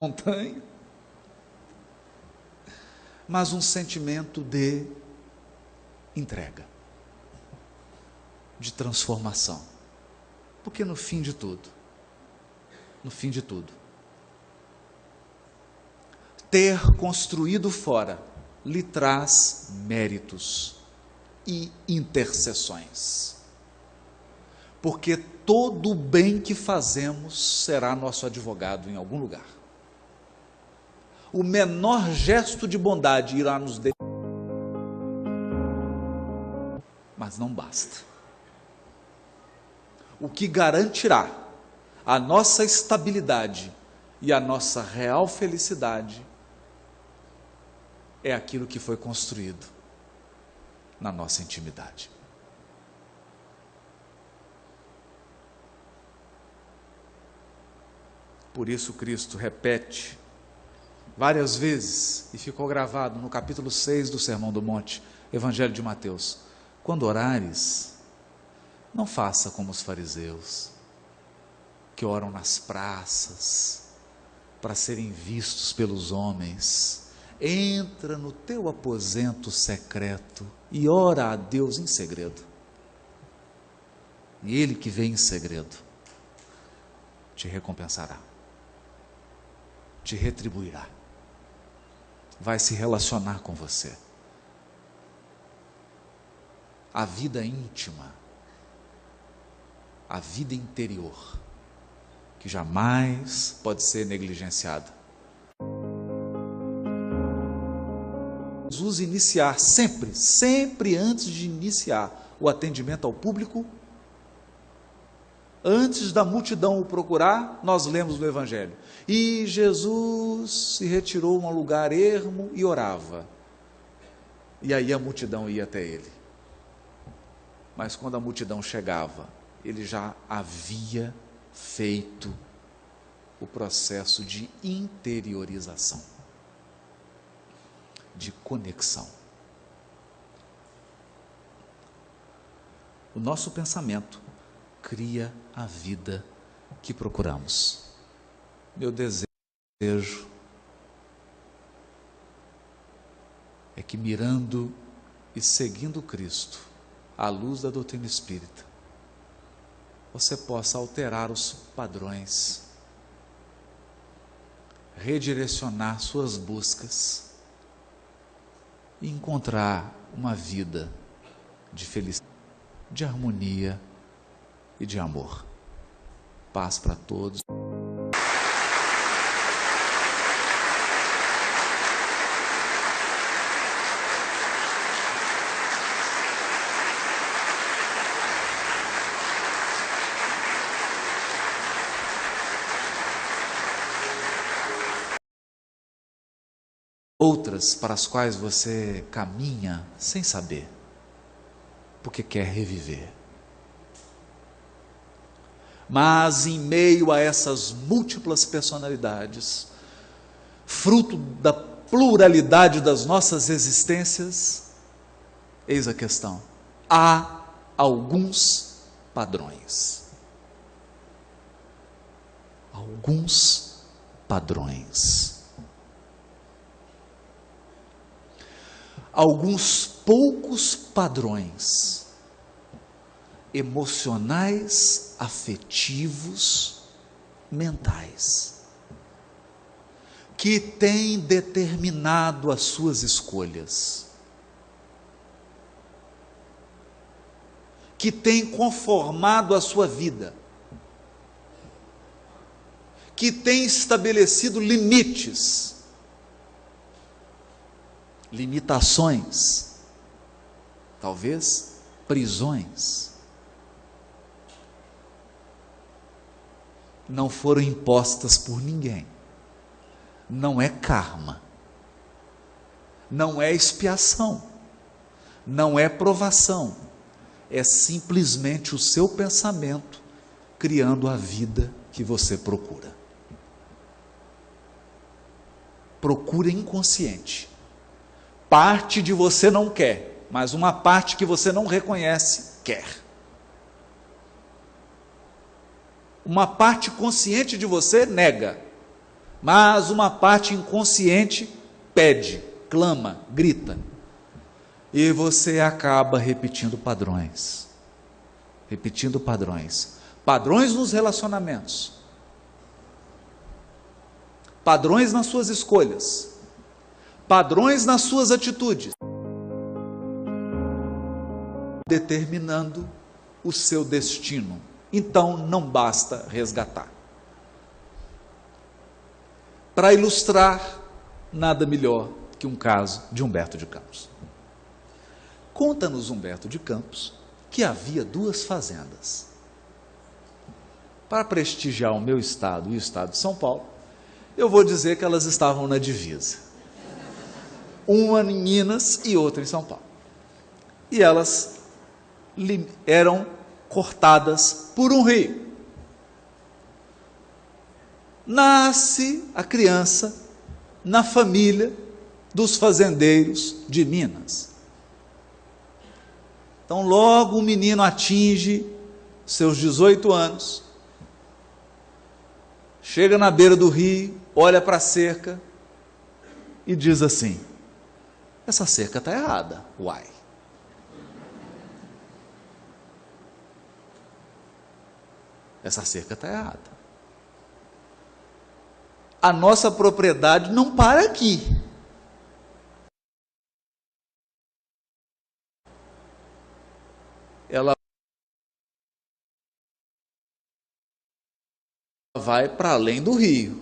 montanha. Mas um sentimento de entrega, de transformação. Porque no fim de tudo, ter construído fora lhe traz méritos e intercessões. Porque todo o bem que fazemos será nosso advogado em algum lugar. O menor gesto de bondade irá nos mas não basta. O que garantirá a nossa estabilidade e a nossa real felicidade é aquilo que foi construído na nossa intimidade. Por isso Cristo repete várias vezes, e ficou gravado no capítulo 6 do Sermão do Monte, Evangelho de Mateus: quando orares, não faça como os fariseus, que oram nas praças, para serem vistos pelos homens. Entra no teu aposento secreto e ora a Deus em segredo. E Ele que vem em segredo te recompensará, te retribuirá, vai se relacionar com você. A vida íntima, a vida interior, que jamais pode ser negligenciada. Jesus iniciar sempre antes de iniciar o atendimento ao público, antes da multidão o procurar, nós lemos no Evangelho: e Jesus se retirou a um lugar ermo e orava. E aí a multidão ia até ele. Mas quando a multidão chegava, ele já havia feito o processo de interiorização, de conexão. O nosso pensamento cria a vida que procuramos. Meu desejo é que, mirando e seguindo Cristo, à luz da doutrina espírita, você possa alterar os padrões, redirecionar suas buscas e encontrar uma vida de felicidade, de harmonia e de amor. Paz para todos. Outras para as quais você caminha sem saber, porque quer reviver. Mas em meio a essas múltiplas personalidades, fruto da pluralidade das nossas existências, eis a questão: há alguns padrões. Alguns padrões. Alguns poucos padrões emocionais, afetivos, mentais, que têm determinado as suas escolhas, que têm conformado a sua vida, que têm estabelecido limites, limitações, talvez prisões. Não foram impostas por ninguém. Não é karma, não é expiação, não é provação, é simplesmente o seu pensamento criando a vida que você procura. Procura inconsciente. Parte de você não quer, mas uma parte que você não reconhece quer. Uma parte consciente de você nega, mas uma parte inconsciente pede, clama, grita. E você acaba repetindo padrões. Repetindo padrões. Padrões nos relacionamentos. Padrões nas suas escolhas. Padrões nas suas atitudes, determinando o seu destino. Então não basta resgatar. Para ilustrar, nada melhor que um caso de Humberto de Campos. Conta-nos Humberto de Campos que havia 2 fazendas. Para prestigiar o meu estado e o estado de São Paulo, eu vou dizer que elas estavam na divisa. Uma em Minas e outra em São Paulo. E elas eram cortadas por um rio. Nasce a criança na família dos fazendeiros de Minas. Então, logo o menino atinge seus 18 anos, chega na beira do rio, olha para a cerca e diz assim: essa cerca está errada, uai. Essa cerca está errada. A nossa propriedade não para aqui. Ela vai para além do rio.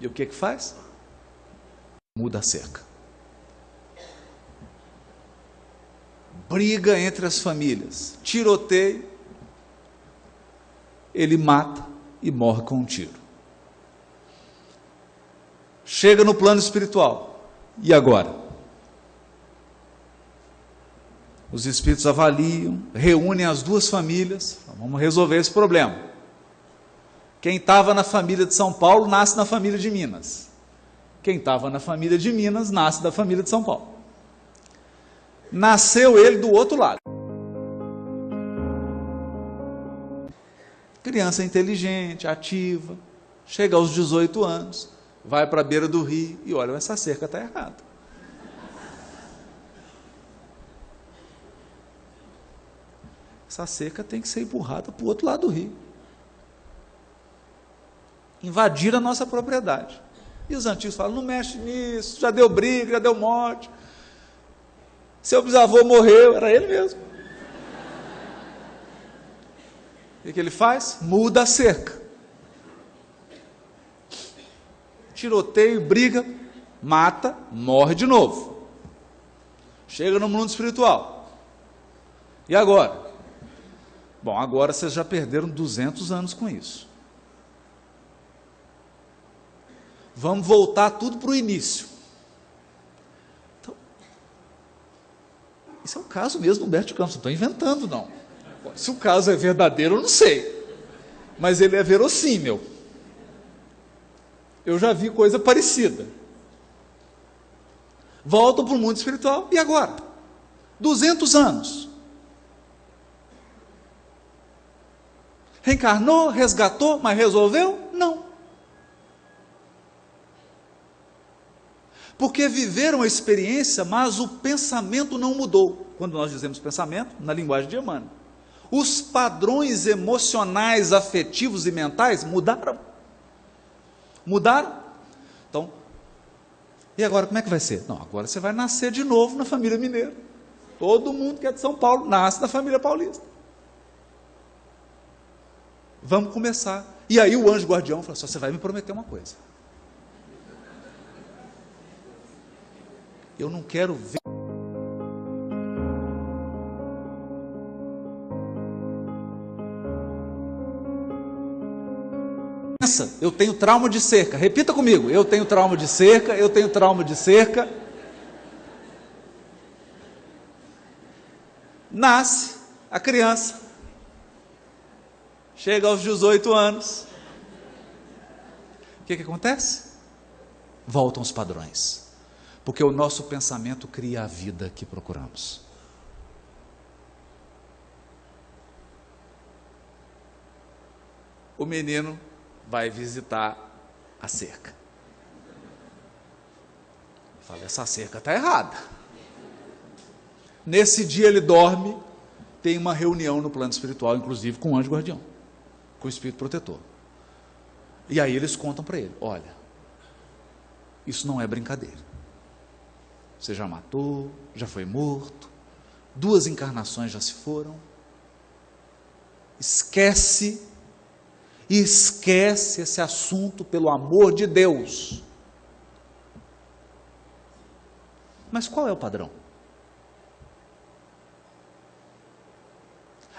E o que faz? Muda a cerca. Briga entre as famílias, tiroteio, ele mata e morre com um tiro. Chega no plano espiritual. E agora? Os espíritos avaliam, reúnem as 2 famílias, vamos resolver esse problema. Quem estava na família de São Paulo, nasce na família de Minas. Quem estava na família de Minas, nasce da família de São Paulo. Nasceu ele do outro lado. Criança inteligente, ativa, chega aos 18 anos, vai para a beira do rio e olha, essa cerca está errada. Essa cerca tem que ser empurrada para o outro lado do rio. Invadir a nossa propriedade. E os antigos falam, não mexe nisso, já deu briga, já deu morte. Seu bisavô morreu, era ele mesmo. O que ele faz? Muda a cerca. Tiroteio, briga, mata, morre de novo. Chega no mundo espiritual. E agora? Bom, agora vocês já perderam 200 anos com isso. Vamos voltar tudo para o início. Então, isso é o caso mesmo do Humberto de Campos, não estou inventando não. Se o caso é verdadeiro, eu não sei. Mas ele é verossímil. Eu já vi coisa parecida. Voltam para o mundo espiritual. E agora? 200 anos. Reencarnou, resgatou, mas resolveu? Não. Porque viveram a experiência, mas o pensamento não mudou. Quando nós dizemos pensamento, na linguagem de Emmanuel, os padrões emocionais, afetivos e mentais mudaram. Mudaram. Então, e agora como é que vai ser? Não, agora você vai nascer de novo na família mineira. Todo mundo que é de São Paulo nasce na família paulista. Vamos começar. E aí o anjo guardião falou, só você vai me prometer uma coisa. Eu não quero ver. Eu tenho trauma de cerca. Repita comigo. Eu tenho trauma de cerca, eu tenho trauma de cerca. Nasce a criança. Chega aos 18 anos. O que acontece? Voltam os padrões. Porque o nosso pensamento cria a vida que procuramos. O menino vai visitar a cerca. Fala, essa cerca está errada. Nesse dia ele dorme, tem uma reunião no plano espiritual, inclusive com o anjo guardião, com o espírito protetor. E aí eles contam para ele, olha, isso não é brincadeira. Você já matou, já foi morto, 2 encarnações já se foram. Esquece esse assunto, pelo amor de Deus. Mas qual é o padrão?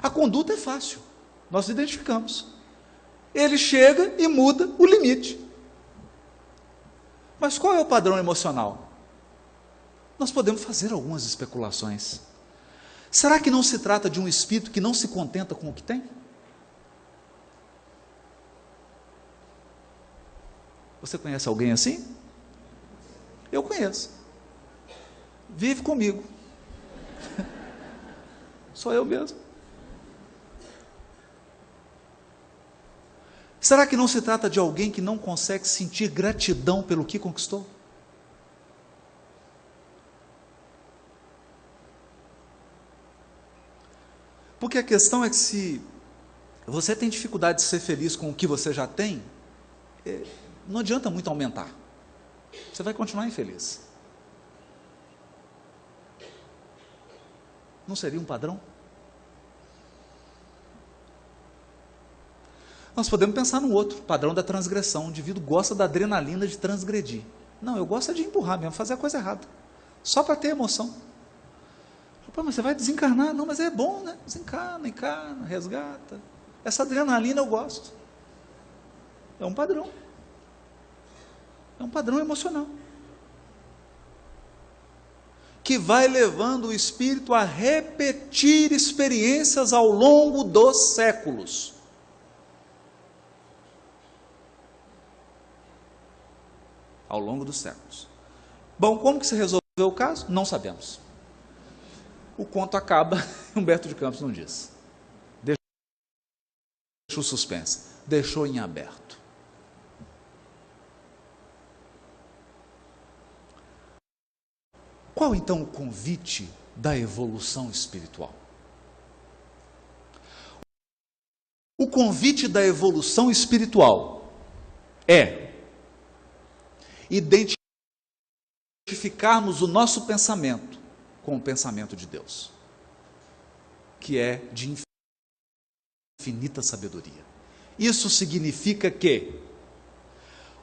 A conduta é fácil, nós identificamos. Ele chega e muda o limite. Mas qual é o padrão emocional? Nós podemos fazer algumas especulações. Será que não se trata de um espírito que não se contenta com o que tem? Você conhece alguém assim? Eu conheço. Vive comigo. Sou eu mesmo. Será que não se trata de alguém que não consegue sentir gratidão pelo que conquistou? Porque a questão é que se você tem dificuldade de ser feliz com o que você já tem, não adianta muito aumentar. Você vai continuar infeliz. Não seria um padrão? Nós podemos pensar no outro, padrão da transgressão. O indivíduo gosta da adrenalina de transgredir. Não, eu gosto de empurrar mesmo, fazer a coisa errada. Só para ter emoção. Pô, mas você vai desencarnar? Não, mas é bom, né? Desencarna, encarna, resgata. Essa adrenalina eu gosto. É um padrão. É um padrão emocional. Que vai levando o espírito a repetir experiências ao longo dos séculos. Ao longo dos séculos. Bom, como que se resolveu o caso? Não sabemos. O conto acaba, Humberto de Campos não diz. Deixou suspense, deixou em aberto. Qual então o convite da evolução espiritual? O convite da evolução espiritual é identificarmos o nosso pensamento com o pensamento de Deus, que é de infinita sabedoria. Isso significa que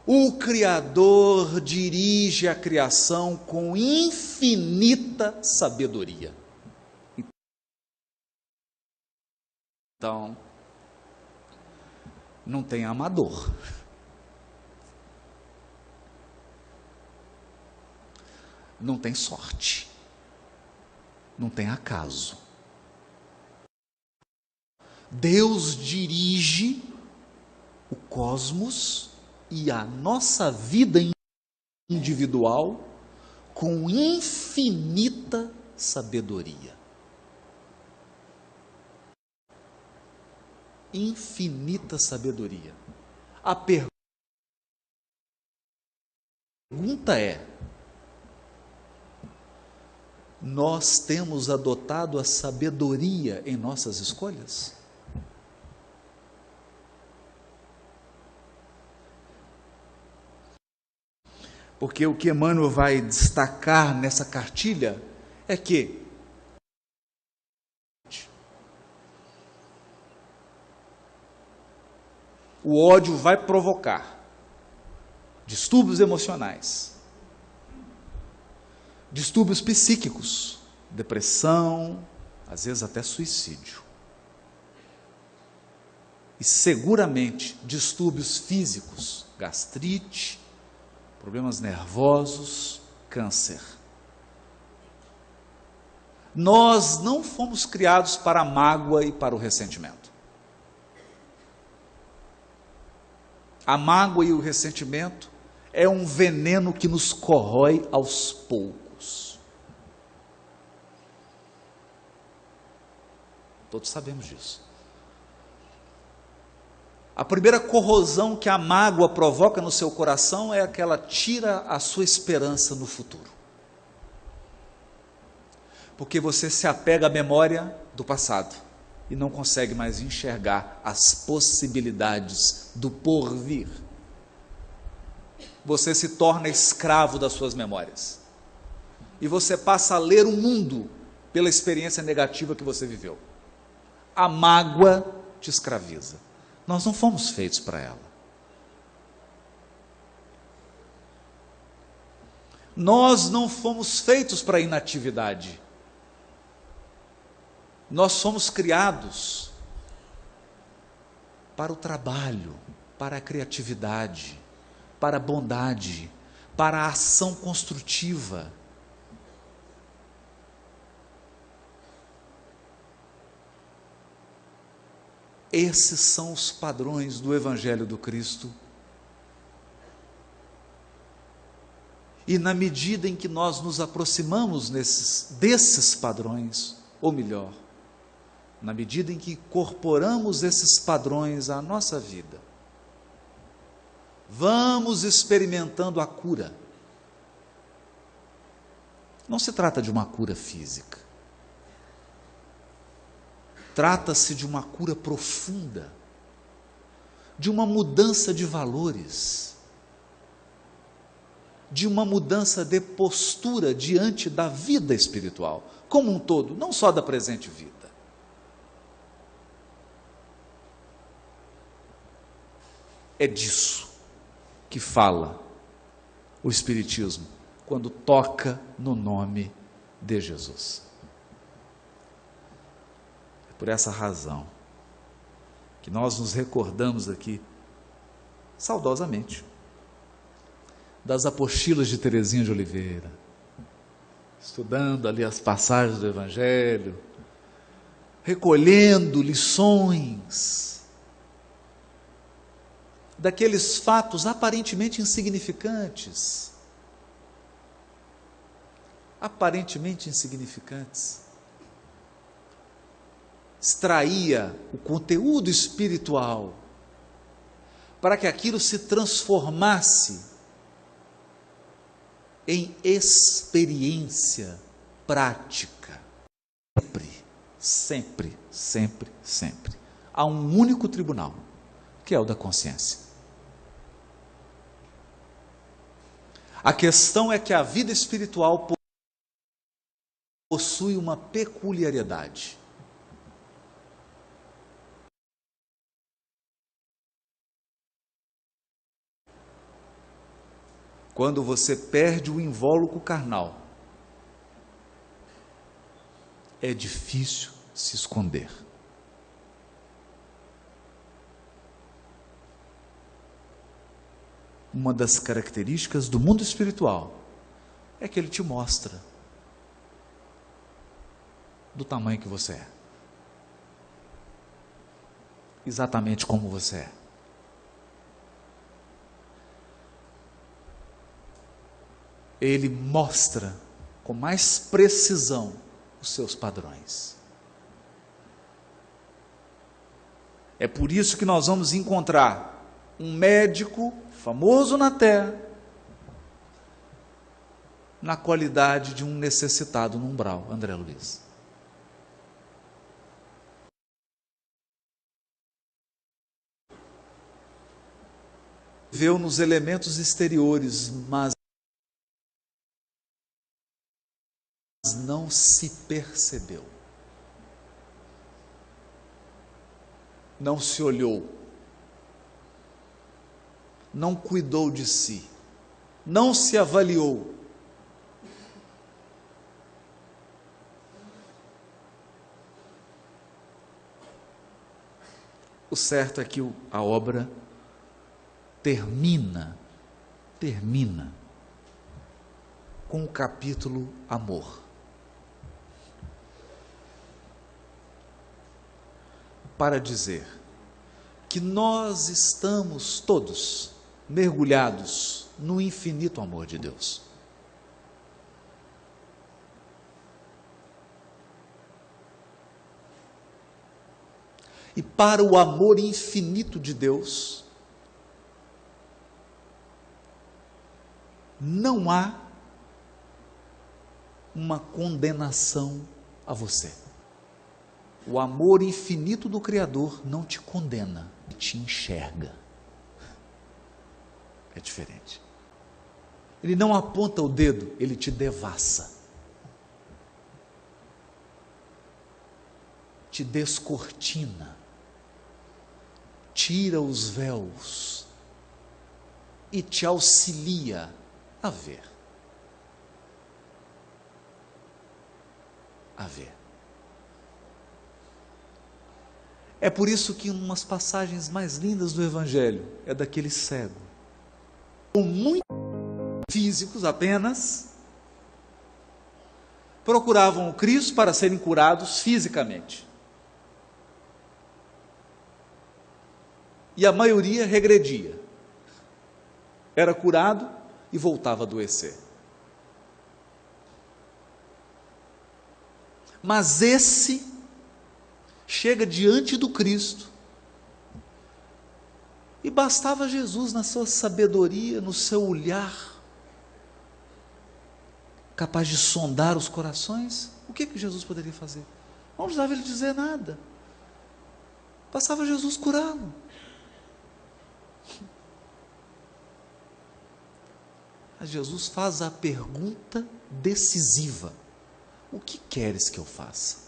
o Criador dirige a criação com infinita sabedoria. Então, não tem amador. Não tem sorte. Não tem acaso. Deus dirige o cosmos e a nossa vida individual com infinita sabedoria. Infinita sabedoria. A pergunta é: nós temos adotado a sabedoria em nossas escolhas? Porque o que Emmanuel vai destacar nessa cartilha é que o ódio vai provocar distúrbios emocionais, distúrbios psíquicos, depressão, às vezes até suicídio. E seguramente distúrbios físicos, gastrite, problemas nervosos, câncer. Nós não fomos criados para a mágoa e para o ressentimento. A mágoa e o ressentimento é um veneno que nos corrói aos poucos. Todos sabemos disso. A primeira corrosão que a mágoa provoca no seu coração é que ela tira a sua esperança no futuro. Porque você se apega à memória do passado e não consegue mais enxergar as possibilidades do porvir. Você se torna escravo das suas memórias. E você passa a ler o mundo pela experiência negativa que você viveu. A mágoa te escraviza. Nós não fomos feitos para ela. Nós não fomos feitos para a inatividade. Nós somos criados para o trabalho, para a criatividade, para a bondade, para a ação construtiva. Esses são os padrões do Evangelho do Cristo. E na medida em que nós nos aproximamos desses padrões, ou melhor, na medida em que incorporamos esses padrões à nossa vida, vamos experimentando a cura. Não se trata de uma cura física. Trata-se de uma cura profunda, de uma mudança de valores, de uma mudança de postura diante da vida espiritual, como um todo, não só da presente vida. É disso que fala o Espiritismo, quando toca no nome de Jesus. É por essa razão que nós nos recordamos aqui, saudosamente, das apostilas de Teresinha de Oliveira, estudando ali as passagens do Evangelho, recolhendo lições daqueles fatos aparentemente insignificantes, extraía o conteúdo espiritual para que aquilo se transformasse em experiência prática. Sempre. Há um único tribunal, que é o da consciência. A questão é que a vida espiritual possui uma peculiaridade. Quando você perde o invólucro carnal, é difícil se esconder. Uma das características do mundo espiritual é que ele te mostra do tamanho que você é, exatamente como você é. Ele mostra com mais precisão os seus padrões. É por isso que nós vamos encontrar um médico famoso na terra, na qualidade de um necessitado no umbral, André Luiz. Viveu nos elementos exteriores, mas não se percebeu, não se olhou, não cuidou de si, não se avaliou. O certo é que a obra termina com o capítulo amor. Para dizer que nós estamos todos mergulhados no infinito amor de Deus. E para o amor infinito de Deus, não há uma condenação a você. O amor infinito do Criador não te condena, te enxerga. É diferente. Ele não aponta o dedo, ele te devassa. Te descortina. Tira os véus e te auxilia a ver. A ver. É por isso que umas passagens mais lindas do Evangelho é daquele cego, com muitos físicos apenas, procuravam o Cristo para serem curados fisicamente. E a maioria regredia. Era curado e voltava a adoecer. Mas esse chega diante do Cristo e bastava Jesus, na sua sabedoria, no seu olhar, capaz de sondar os corações. O que Jesus poderia fazer? Não precisava ele dizer nada. Bastava Jesus curá-lo. Mas Jesus faz a pergunta decisiva: o que queres que eu faça?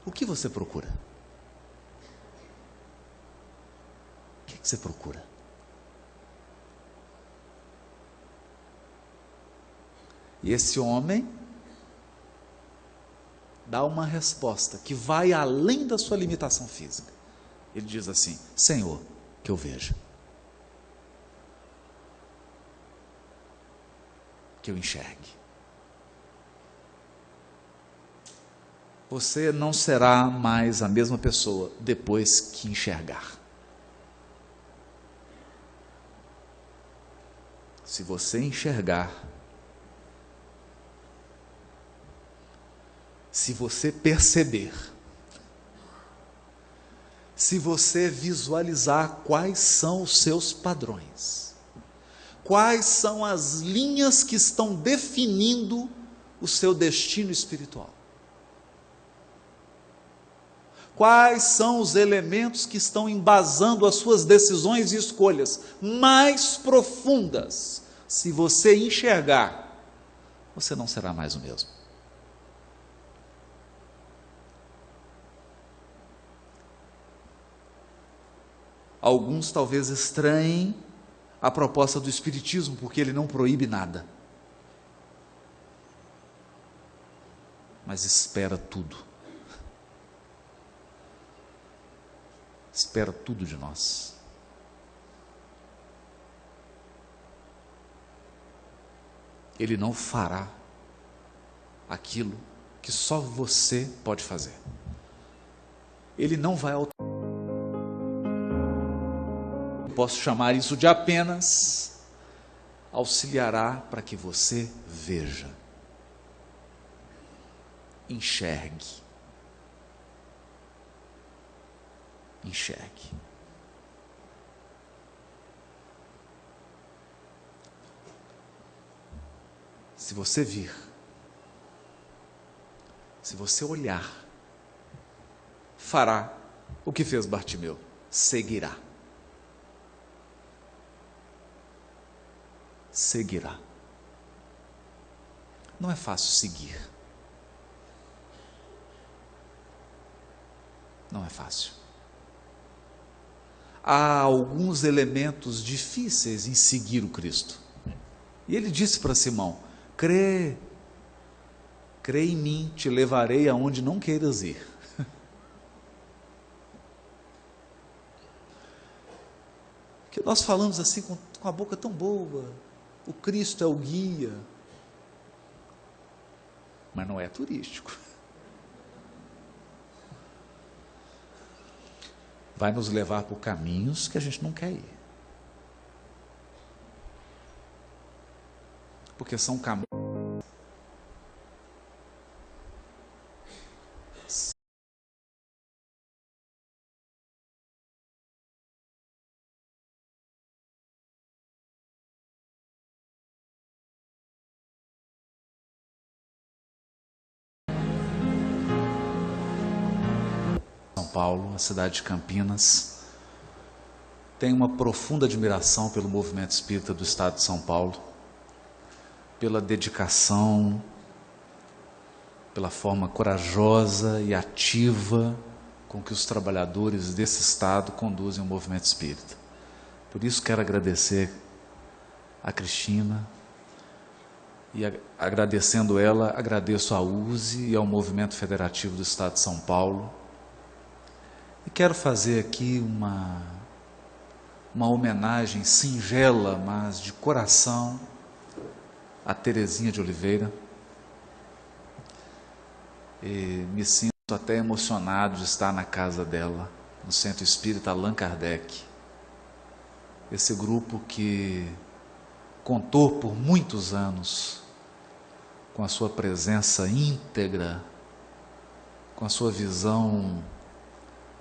O que você procura? O que você procura? E esse homem dá uma resposta que vai além da sua limitação física. Ele diz assim: Senhor, que eu veja, que eu enxergue. Você não será mais a mesma pessoa depois que enxergar. Se você enxergar, se você perceber, se você visualizar quais são os seus padrões, quais são as linhas que estão definindo o seu destino espiritual, quais são os elementos que estão embasando as suas decisões e escolhas mais profundas, se você enxergar, você não será mais o mesmo. Alguns talvez estranhem a proposta do Espiritismo, porque ele não proíbe nada, mas espera tudo. Espera tudo de nós. Ele não fará aquilo que só você pode fazer. Ele não vai posso chamar isso de apenas auxiliará para que você veja, enxergue. Enxergue. Se você vir, se você olhar, fará o que fez Bartimeu, seguirá. Seguirá. Não é fácil seguir. Não é fácil. Há alguns elementos difíceis em seguir o Cristo. E ele disse para Simão: crê em mim, te levarei aonde não queiras ir. Que nós falamos assim com a boca tão boa, o Cristo é o guia, mas não é turístico. Vai nos levar por caminhos que a gente não quer ir. Porque são caminhos. São Paulo, a cidade de Campinas, tem uma profunda admiração pelo movimento espírita do estado de São Paulo, pela dedicação, pela forma corajosa e ativa com que os trabalhadores desse estado conduzem o movimento espírita. Por isso quero agradecer a Cristina E agradecendo ela, agradeço à USE e ao Movimento Federativo do Estado de São Paulo. E quero fazer aqui uma homenagem singela, mas de coração, a Terezinha de Oliveira. E me sinto até emocionado de estar na casa dela, no Centro Espírita Allan Kardec. Esse grupo que contou por muitos anos com a sua presença íntegra, com a sua visão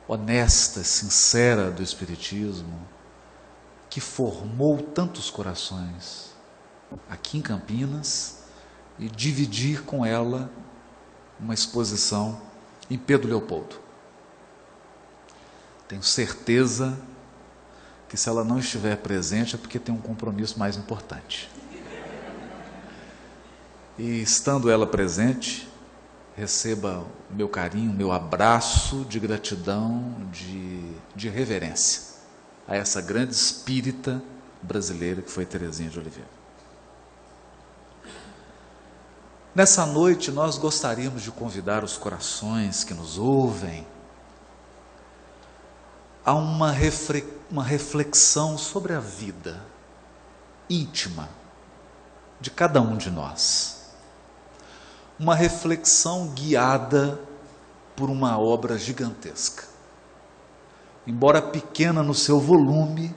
honesta, sincera do Espiritismo, que formou tantos corações aqui em Campinas, e dividir com ela uma exposição em Pedro Leopoldo. Tenho certeza que se ela não estiver presente é porque tem um compromisso mais importante. E estando ela presente, receba o meu carinho, o meu abraço de gratidão, de reverência a essa grande espírita brasileira que foi Terezinha de Oliveira. Nessa noite nós gostaríamos de convidar os corações que nos ouvem a uma reflexão sobre a vida íntima de cada um de nós. Uma reflexão guiada por uma obra gigantesca. Embora pequena no seu volume,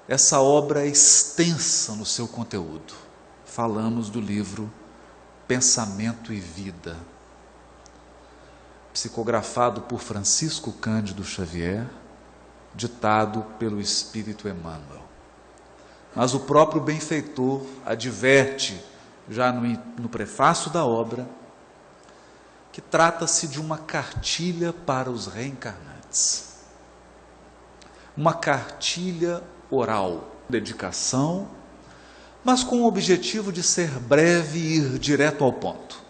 essa obra é extensa no seu conteúdo. Falamos do livro Pensamento e Vida, psicografado por Francisco Cândido Xavier, ditado pelo Espírito Emmanuel. Mas o próprio benfeitor adverte, já no prefácio da obra, que trata-se de uma cartilha para os reencarnantes. Uma cartilha oral, dedicação, mas com o objetivo de ser breve e ir direto ao ponto,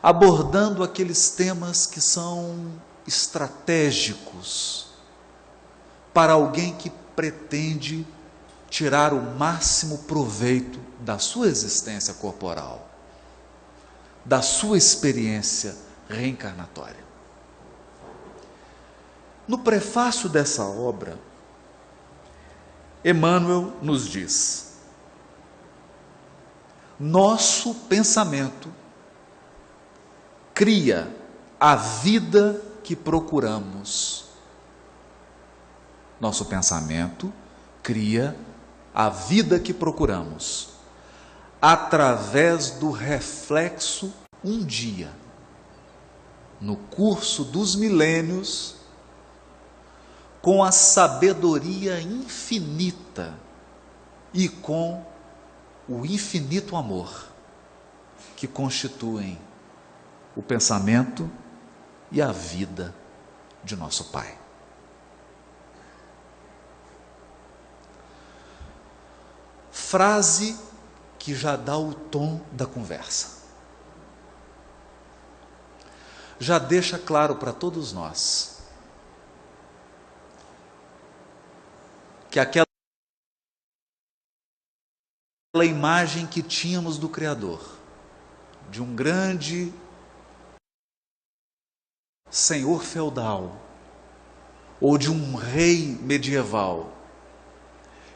abordando aqueles temas que são estratégicos para alguém que pretende tirar o máximo proveito da sua existência corporal, da sua experiência reencarnatória. No prefácio dessa obra, Emmanuel nos diz: nosso pensamento cria a vida que procuramos. Nosso pensamento cria a vida que procuramos, através do reflexo um dia, no curso dos milênios, com a sabedoria infinita e com o infinito amor que constituem o pensamento e a vida de nosso Pai. Frase que já dá o tom da conversa. Já deixa claro para todos nós que aquela imagem que tínhamos do Criador, de um grande senhor feudal, ou de um rei medieval,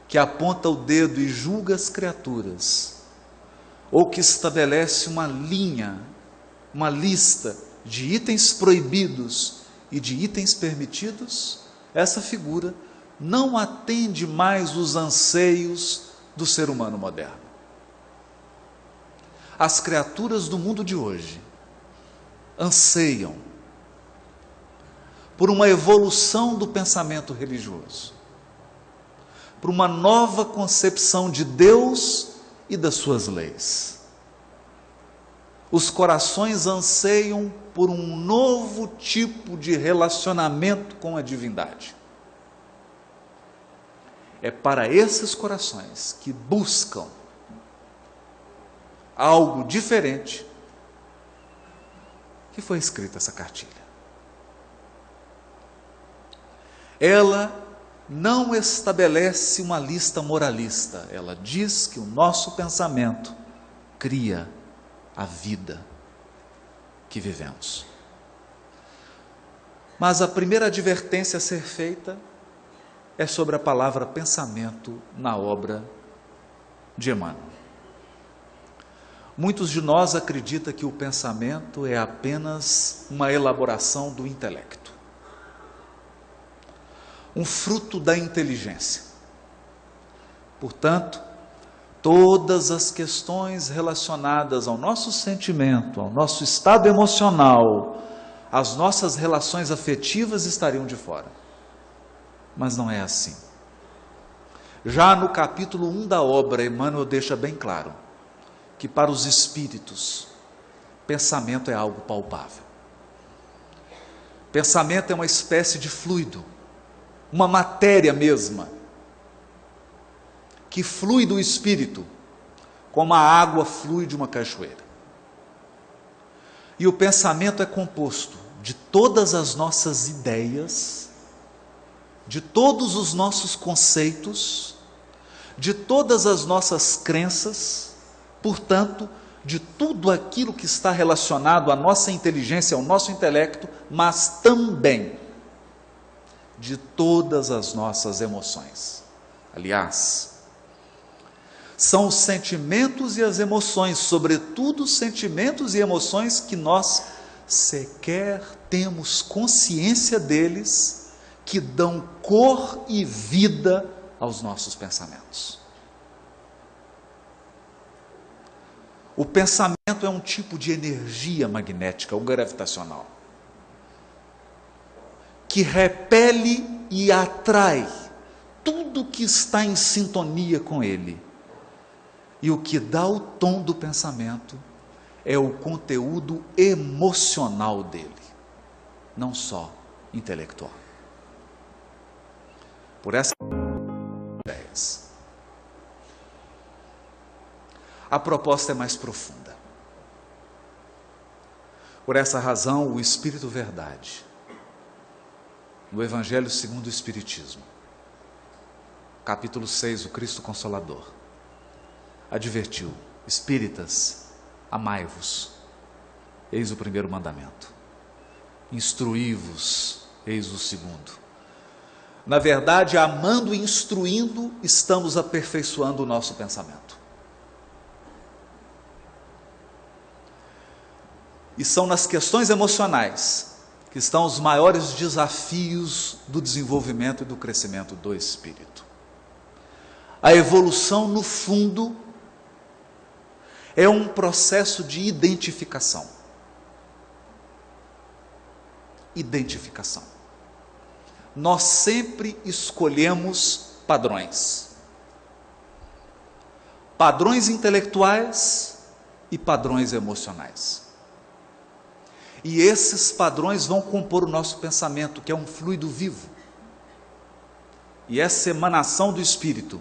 que aponta o dedo e julga as criaturas, ou que estabelece uma linha, uma lista de itens proibidos e de itens permitidos, essa figura não atende mais os anseios do ser humano moderno. As criaturas do mundo de hoje anseiam por uma evolução do pensamento religioso, por uma nova concepção de Deus e das suas leis. Os corações anseiam por um novo tipo de relacionamento com a divindade. É para esses corações que buscam algo diferente que foi escrita essa cartilha. Ela não estabelece uma lista moralista. Ela diz que o nosso pensamento cria a vida que vivemos. Mas a primeira advertência a ser feita é sobre a palavra pensamento na obra de Emmanuel. Muitos de nós acreditam que o pensamento é apenas uma elaboração do intelecto, um fruto da inteligência. Portanto, todas as questões relacionadas ao nosso sentimento, ao nosso estado emocional, às nossas relações afetivas estariam de fora. Mas não é assim. Já no capítulo 1 da obra, Emmanuel deixa bem claro que para os espíritos, pensamento é algo palpável. Pensamento é uma espécie de fluido, uma matéria mesma, que flui do espírito, como a água flui de uma cachoeira. E o pensamento é composto de todas as nossas ideias, de todos os nossos conceitos, de todas as nossas crenças, portanto, de tudo aquilo que está relacionado à nossa inteligência, ao nosso intelecto, mas também de todas as nossas emoções. Aliás, são os sentimentos e as emoções, sobretudo os sentimentos e emoções que nós sequer temos consciência deles, que dão cor e vida aos nossos pensamentos. O pensamento é um tipo de energia magnética ou gravitacional, que repele e atrai tudo que está em sintonia com ele. E o que dá o tom do pensamento é o conteúdo emocional dele, não só intelectual. Por essas ideias, a proposta é mais profunda. Por essa razão, o Espírito Verdade, no Evangelho segundo o Espiritismo, capítulo 6, o Cristo Consolador, advertiu: espíritas, amai-vos, eis o primeiro mandamento. Instruí-vos, eis o segundo. Na verdade, amando e instruindo, estamos aperfeiçoando o nosso pensamento. E são nas questões emocionais que estão os maiores desafios do desenvolvimento e do crescimento do espírito. A evolução, no fundo, é um processo de identificação. Identificação. Nós sempre escolhemos padrões. Padrões intelectuais e padrões emocionais. E esses padrões vão compor o nosso pensamento, que é um fluido vivo. E essa emanação do Espírito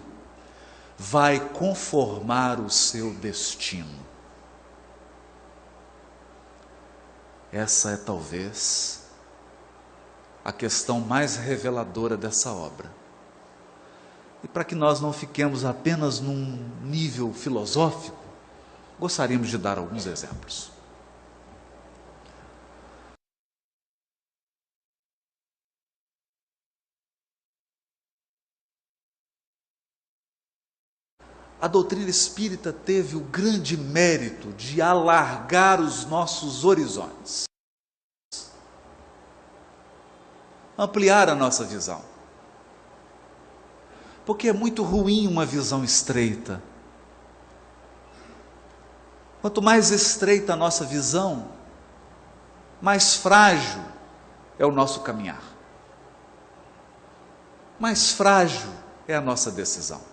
vai conformar o seu destino. Essa é talvez a questão mais reveladora dessa obra. E para que nós não fiquemos apenas num nível filosófico, gostaríamos de dar alguns exemplos. A doutrina espírita teve o grande mérito de alargar os nossos horizontes, ampliar a nossa visão. Porque é muito ruim uma visão estreita. Quanto mais estreita a nossa visão, mais frágil é o nosso caminhar. Mais frágil é a nossa decisão.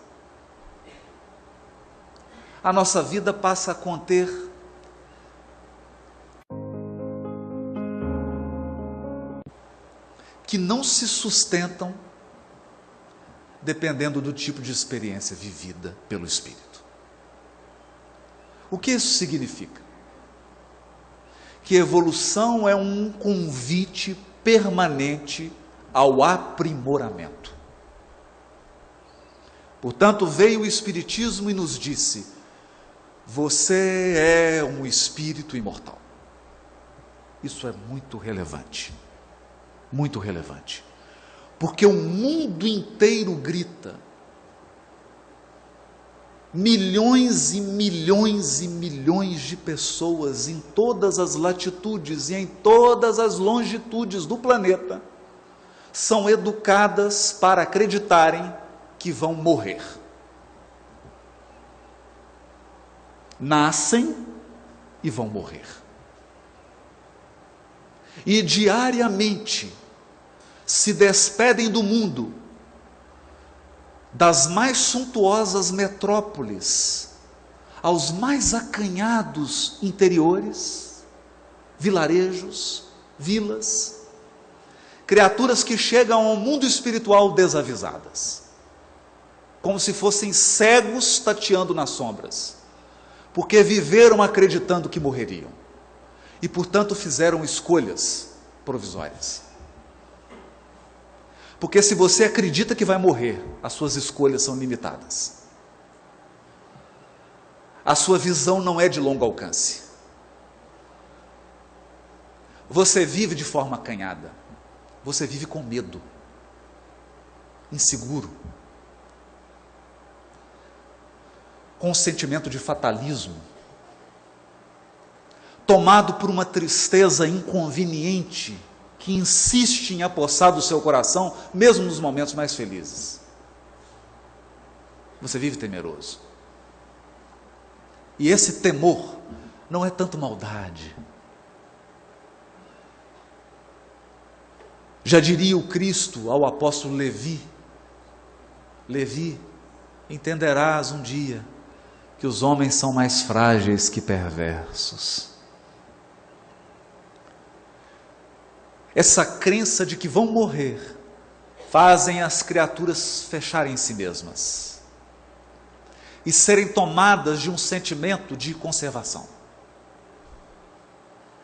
A nossa vida passa a conter que não se sustentam dependendo do tipo de experiência vivida pelo Espírito. O que isso significa? Que evolução é um convite permanente ao aprimoramento. Portanto, veio o Espiritismo e nos disse: você é um espírito imortal. Isso é muito relevante, porque o mundo inteiro grita, milhões e milhões e milhões de pessoas em todas as latitudes e em todas as longitudes do planeta são educadas para acreditarem que vão morrer. Nascem e vão morrer. E diariamente se despedem do mundo, das mais suntuosas metrópoles aos mais acanhados interiores, vilarejos, vilas, criaturas que chegam ao mundo espiritual desavisadas, como se fossem cegos tateando nas sombras, porque viveram acreditando que morreriam e, portanto, fizeram escolhas provisórias. Porque se você acredita que vai morrer, as suas escolhas são limitadas. A sua visão não é de longo alcance. Você vive de forma acanhada. Você vive com medo, inseguro, com um sentimento de fatalismo, tomado por uma tristeza inconveniente, que insiste em apossar do seu coração, mesmo nos momentos mais felizes. Você vive temeroso. E esse temor não é tanto maldade. Já diria o Cristo ao apóstolo Levi: Levi, entenderás um dia que os homens são mais frágeis que perversos. Essa crença de que vão morrer fazem as criaturas fecharem em si mesmas e serem tomadas de um sentimento de conservação.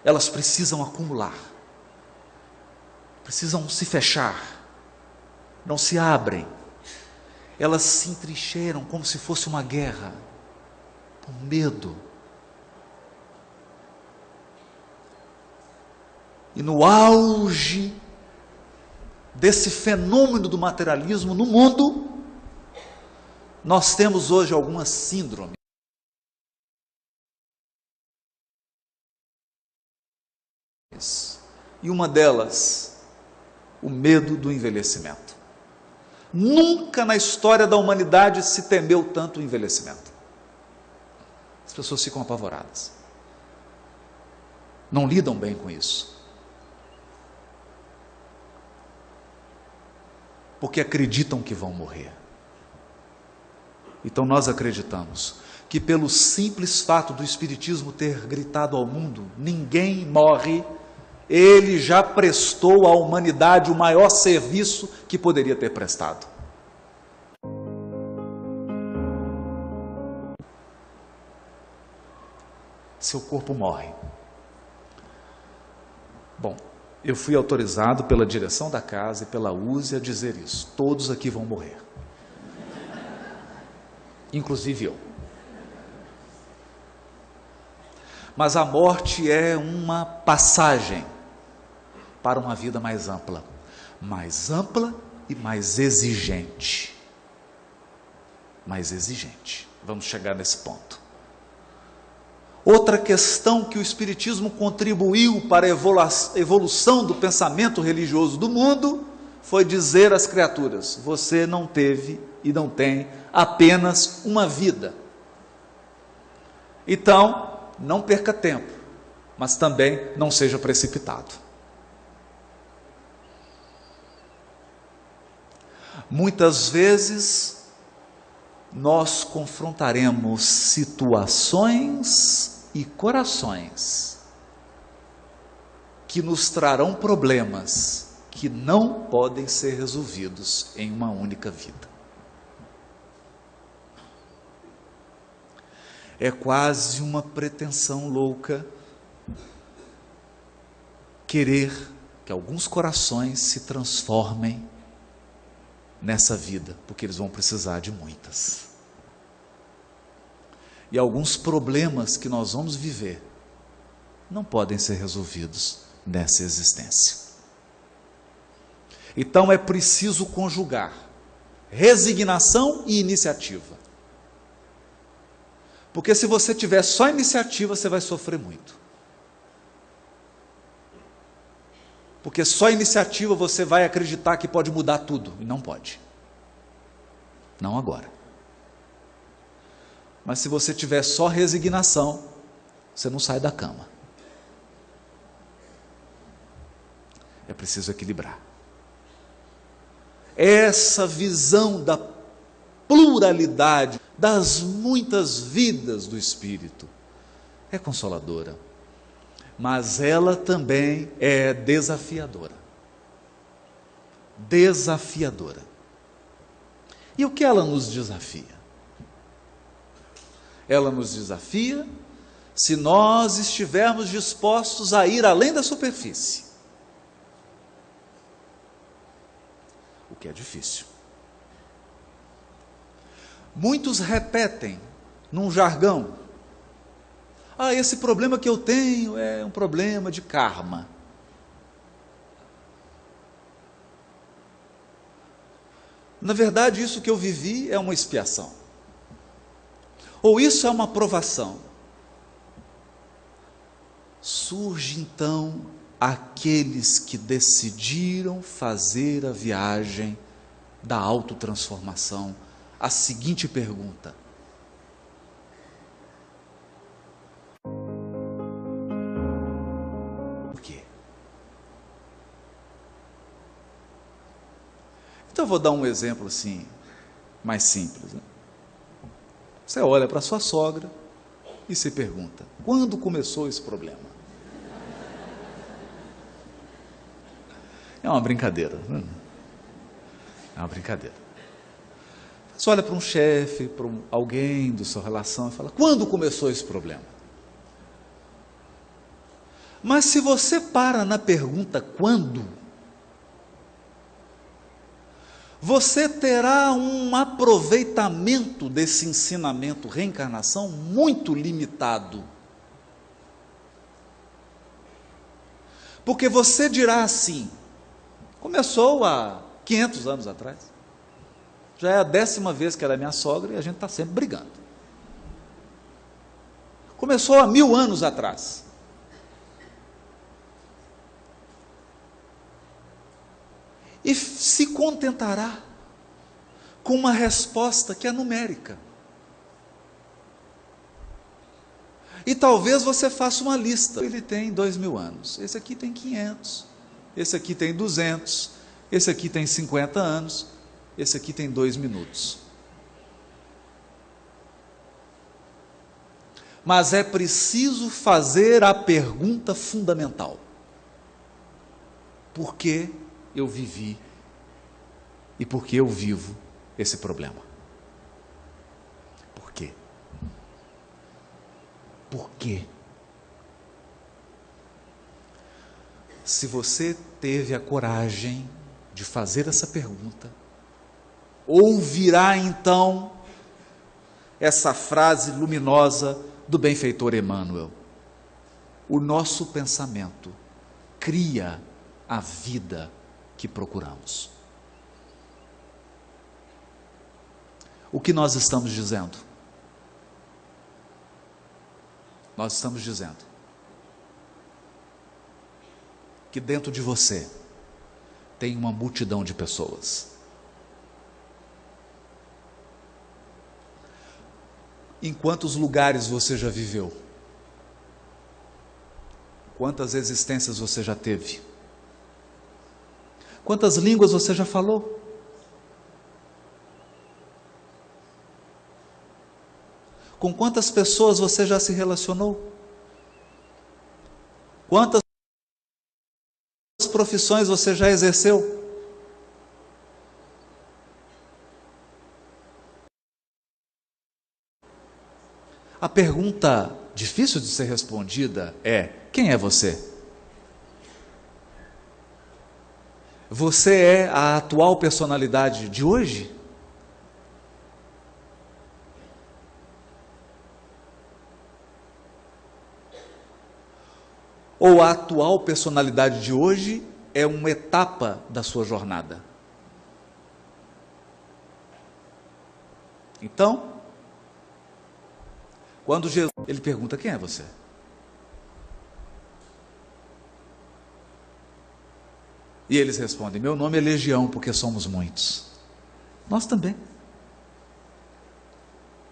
Elas precisam acumular, precisam se fechar, não se abrem. Elas se entrincheiram como se fosse uma guerra, por medo. E no auge desse fenômeno do materialismo no mundo, nós temos hoje algumas síndromes. E uma delas, o medo do envelhecimento. Nunca na história da humanidade se temeu tanto o envelhecimento. As pessoas ficam apavoradas. Não lidam bem com isso. Porque acreditam que vão morrer. Então nós acreditamos que pelo simples fato do Espiritismo ter gritado ao mundo: ninguém morre, ele já prestou à humanidade o maior serviço que poderia ter prestado. Seu corpo morre. Bom, eu fui autorizado pela direção da casa e pela USE a dizer isso: todos aqui vão morrer, inclusive eu. Mas a morte é uma passagem para uma vida mais ampla e mais exigente. Vamos chegar nesse ponto. Outra questão que o Espiritismo contribuiu para a evolução do pensamento religioso do mundo foi dizer às criaturas: você não teve e não tem apenas uma vida. Então, não perca tempo, mas também não seja precipitado. Muitas vezes nós confrontaremos situações e corações que nos trarão problemas que não podem ser resolvidos em uma única vida. É quase uma pretensão louca querer que alguns corações se transformem nessa vida, porque eles vão precisar de muitas. E alguns problemas que nós vamos viver não podem ser resolvidos nessa existência. Então é preciso conjugar resignação e iniciativa. Porque se você tiver só iniciativa, você vai sofrer muito. Porque só iniciativa você vai acreditar que pode mudar tudo, e não pode. Não agora. Mas se você tiver só resignação, você não sai da cama. É preciso equilibrar. Essa visão da pluralidade das muitas vidas do Espírito é consoladora, mas ela também é desafiadora. Desafiadora. E o que ela nos desafia? Ela nos desafia se nós estivermos dispostos a ir além da superfície. O que é difícil. Muitos repetem num jargão: esse problema que eu tenho é um problema de karma. Na verdade, isso que eu vivi é uma expiação. Ou isso é uma provação. Surge então aqueles que decidiram fazer a viagem da autotransformação. A seguinte pergunta: por quê? Então eu vou dar um exemplo assim, mais simples, né? Você olha para sua sogra e se pergunta: quando começou esse problema? É uma brincadeira, né? É uma brincadeira. Você olha para um chefe, para alguém da sua relação e fala: quando começou esse problema? Mas se você para na pergunta quando, você terá um aproveitamento desse ensinamento reencarnação muito limitado. Porque você dirá assim: começou há 500 anos atrás. Já é a 10ª vez que ela é minha sogra e a gente está sempre brigando. Começou há 1000 anos atrás. E se contentará com uma resposta que é numérica. E talvez você faça uma lista. Ele tem 2000 anos, esse aqui tem 500, esse aqui tem 200, esse aqui tem 50 anos, esse aqui tem 2 minutos. Mas é preciso fazer a pergunta fundamental: por que eu vivi e por que eu vivo esse problema? Por quê? Por quê? Se você teve a coragem de fazer essa pergunta, ouvirá então essa frase luminosa do benfeitor Emmanuel: o nosso pensamento cria a vida que procuramos. O que nós estamos dizendo? Nós estamos dizendo que dentro de você tem uma multidão de pessoas. Em quantos lugares você já viveu? Quantas existências você já teve? Quantas línguas você já falou? Com quantas pessoas você já se relacionou? Quantas profissões você já exerceu? A pergunta difícil de ser respondida é: quem é você? Você é a atual personalidade de hoje? Ou a atual personalidade de hoje é uma etapa da sua jornada? Então, quando Jesus, ele pergunta: quem é você? E eles respondem: meu nome é Legião, porque somos muitos. Nós também.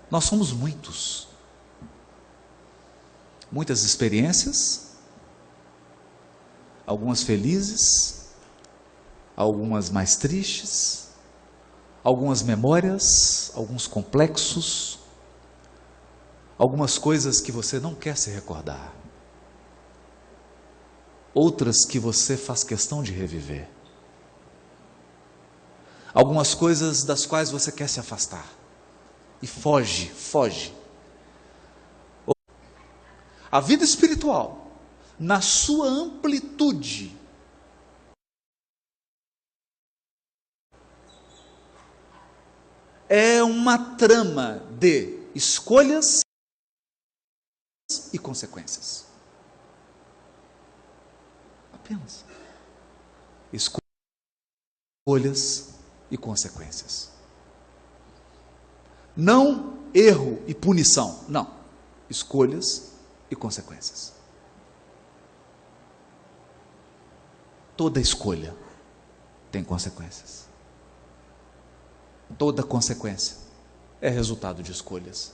Nós somos muitos. Muitas experiências, algumas felizes, algumas mais tristes, algumas memórias, alguns complexos, algumas coisas que você não quer se recordar, outras que você faz questão de reviver, algumas coisas das quais você quer se afastar e foge. A vida espiritual, na sua amplitude, é uma trama de escolhas e consequências. Apenas escolhas e consequências. Não erro e punição, não. Escolhas e consequências. Toda escolha tem consequências. Toda consequência é resultado de escolhas.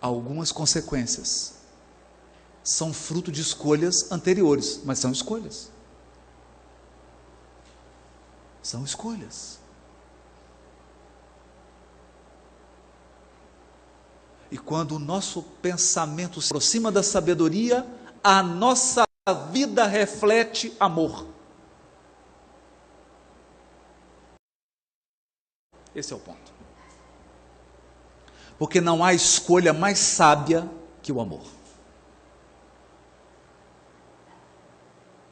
Algumas consequências são fruto de escolhas anteriores, mas são escolhas. São escolhas. E quando o nosso pensamento se aproxima da sabedoria, a nossa vida reflete amor. Esse é o ponto. Porque não há escolha mais sábia que o amor.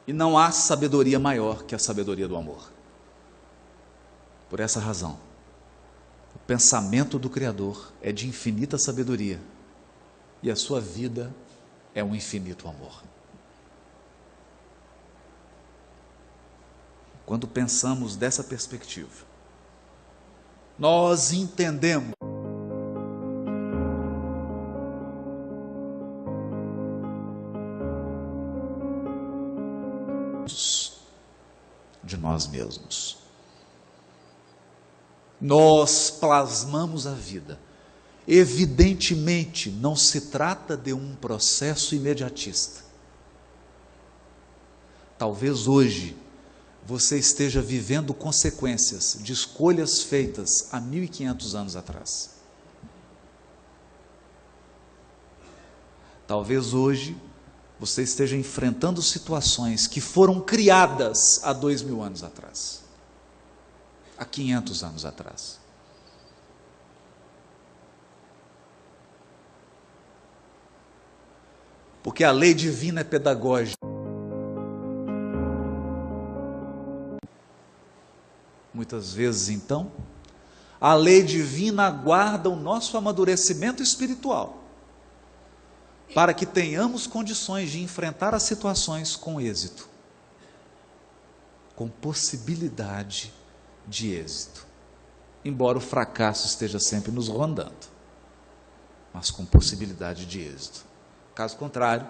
E não há sabedoria maior que a sabedoria do amor. Por essa razão, o pensamento do Criador é de infinita sabedoria e a sua vida é um infinito amor. Quando pensamos dessa perspectiva, nós entendemos de nós mesmos. Nós plasmamos a vida. Evidentemente, não se trata de um processo imediatista. Talvez hoje você esteja vivendo consequências de escolhas feitas há 1500 anos atrás. Talvez hoje você esteja enfrentando situações que foram criadas há 2000 anos atrás, há 500 anos atrás. Porque a lei divina é pedagógica. Muitas vezes, então, a lei divina aguarda o nosso amadurecimento espiritual, para que tenhamos condições de enfrentar as situações com êxito, com possibilidade de êxito, embora o fracasso esteja sempre nos rondando, mas com possibilidade de êxito. Caso contrário,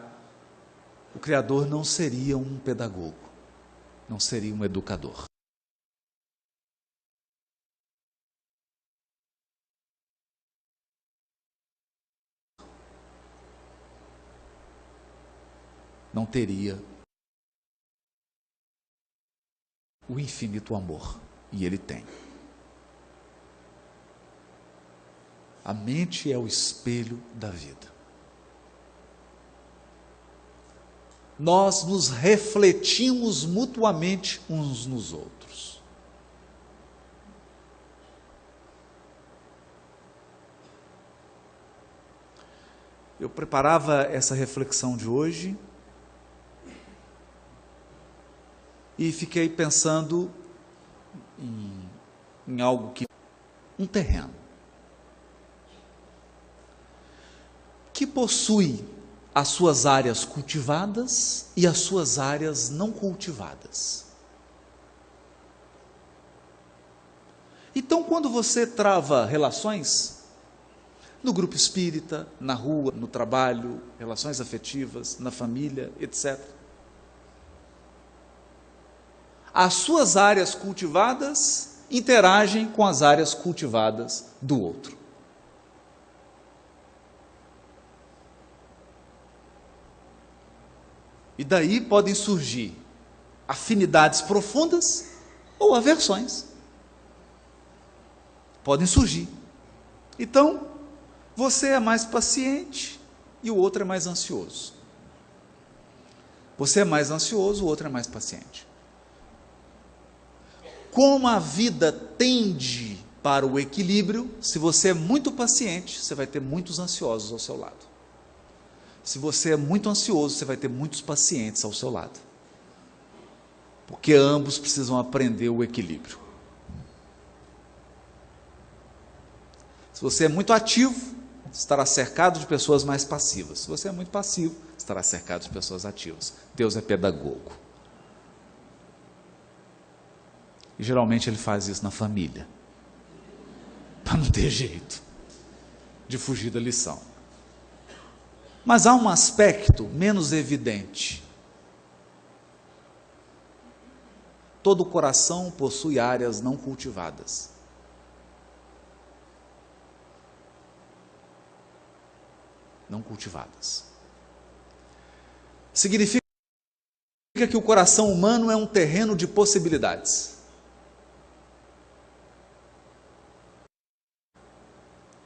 o Criador não seria um pedagogo, não seria um educador. Não teria o infinito amor, e Ele tem. A mente é o espelho da vida. Nós nos refletimos mutuamente uns nos outros. Eu preparava essa reflexão de hoje e fiquei pensando em algo um terreno que possui as suas áreas cultivadas e as suas áreas não cultivadas. Então, quando você trava relações, no grupo espírita, na rua, no trabalho, relações afetivas, na família, etc., as suas áreas cultivadas interagem com as áreas cultivadas do outro. E daí podem surgir afinidades profundas ou aversões. Podem surgir. Então, você é mais paciente e o outro é mais ansioso. Você é mais ansioso, o outro é mais paciente. Como a vida tende para o equilíbrio, se você é muito paciente, você vai ter muitos ansiosos ao seu lado. Se você é muito ansioso, você vai ter muitos pacientes ao seu lado. Porque ambos precisam aprender o equilíbrio. Se você é muito ativo, estará cercado de pessoas mais passivas. Se você é muito passivo, estará cercado de pessoas ativas. Deus é pedagogo. E geralmente ele faz isso na família, para não ter jeito de fugir da lição. Mas há um aspecto menos evidente. Todo coração possui áreas não cultivadas. Não cultivadas. Significa que o coração humano é um terreno de possibilidades.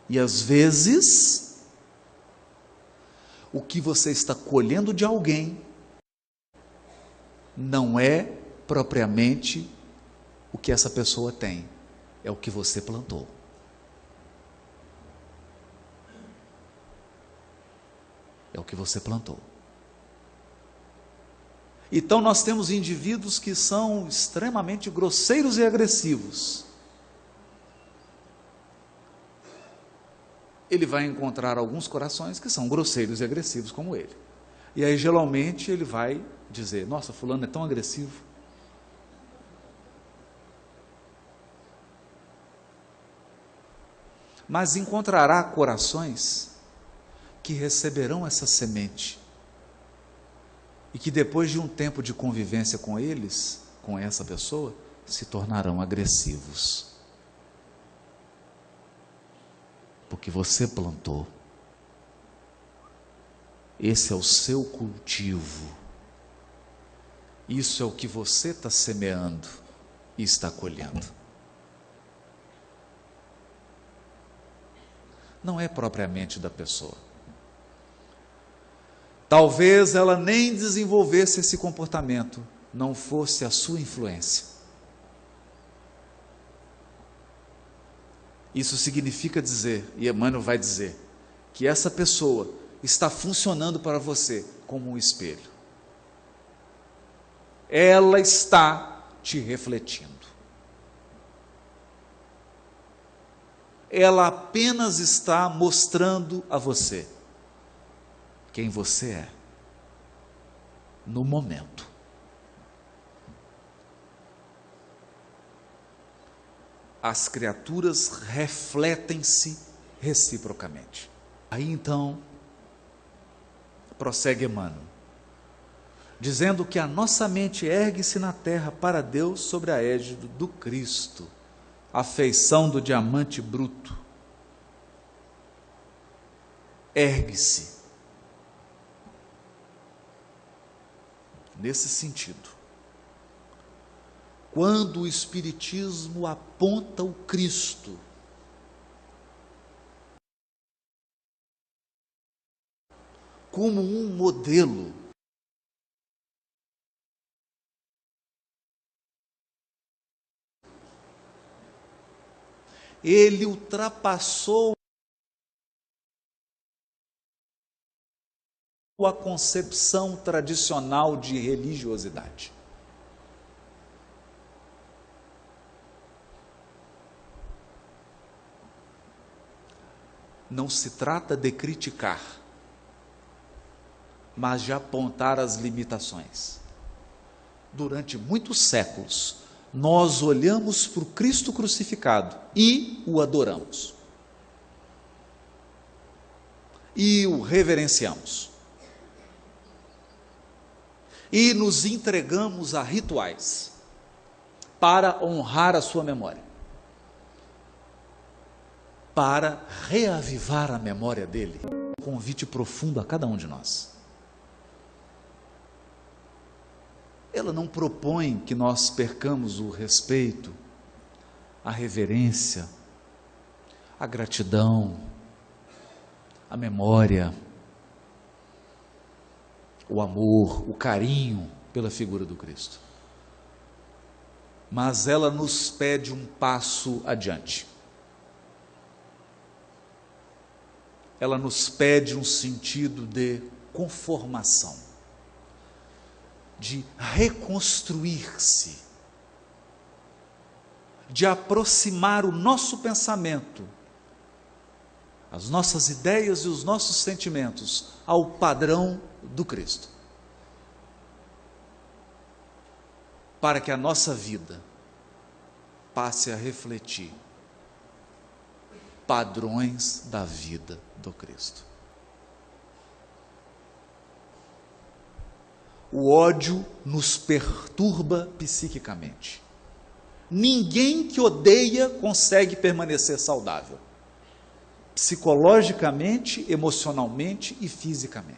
E às vezes, o que você está colhendo de alguém não é propriamente o que essa pessoa tem, é o que você plantou. É o que você plantou. Então nós temos indivíduos que são extremamente grosseiros e agressivos. Ele vai encontrar alguns corações que são grosseiros e agressivos como ele. E aí geralmente ele vai dizer: nossa, fulano é tão agressivo. Mas encontrará corações que receberão essa semente e que depois de um tempo de convivência com eles, com essa pessoa, se tornarão agressivos. Porque você plantou. Esse é o seu cultivo. Isso é o que você está semeando e está colhendo. Não é propriamente da pessoa. Talvez ela nem desenvolvesse esse comportamento, não fosse a sua influência. Isso significa dizer, e Emmanuel vai dizer, que essa pessoa está funcionando para você como um espelho. Ela está te refletindo. Ela apenas está mostrando a você quem você é no momento. As criaturas refletem-se reciprocamente. Aí então, prossegue Emmanuel, dizendo que a nossa mente ergue-se na terra para Deus sobre a égide do Cristo, a feição do diamante bruto. Ergue-se. Nesse sentido, quando o Espiritismo aponta o Cristo como um modelo, ele ultrapassou a concepção tradicional de religiosidade. Não se trata de criticar, mas de apontar as limitações. Durante muitos séculos, nós olhamos para o Cristo crucificado e o adoramos. E o reverenciamos. E nos entregamos a rituais para honrar a sua memória, para reavivar a memória dele. Um convite profundo a cada um de nós. Ela não propõe que nós percamos o respeito, a reverência, a gratidão, a memória, o amor, o carinho pela figura do Cristo. Mas ela nos pede um passo adiante. Ela nos pede um sentido de conformação, de reconstruir-se, de aproximar o nosso pensamento, as nossas ideias e os nossos sentimentos ao padrão do Cristo, para que a nossa vida passe a refletir padrões da vida do Cristo. O ódio nos perturba psiquicamente. Ninguém que odeia consegue permanecer saudável, psicologicamente, emocionalmente e fisicamente.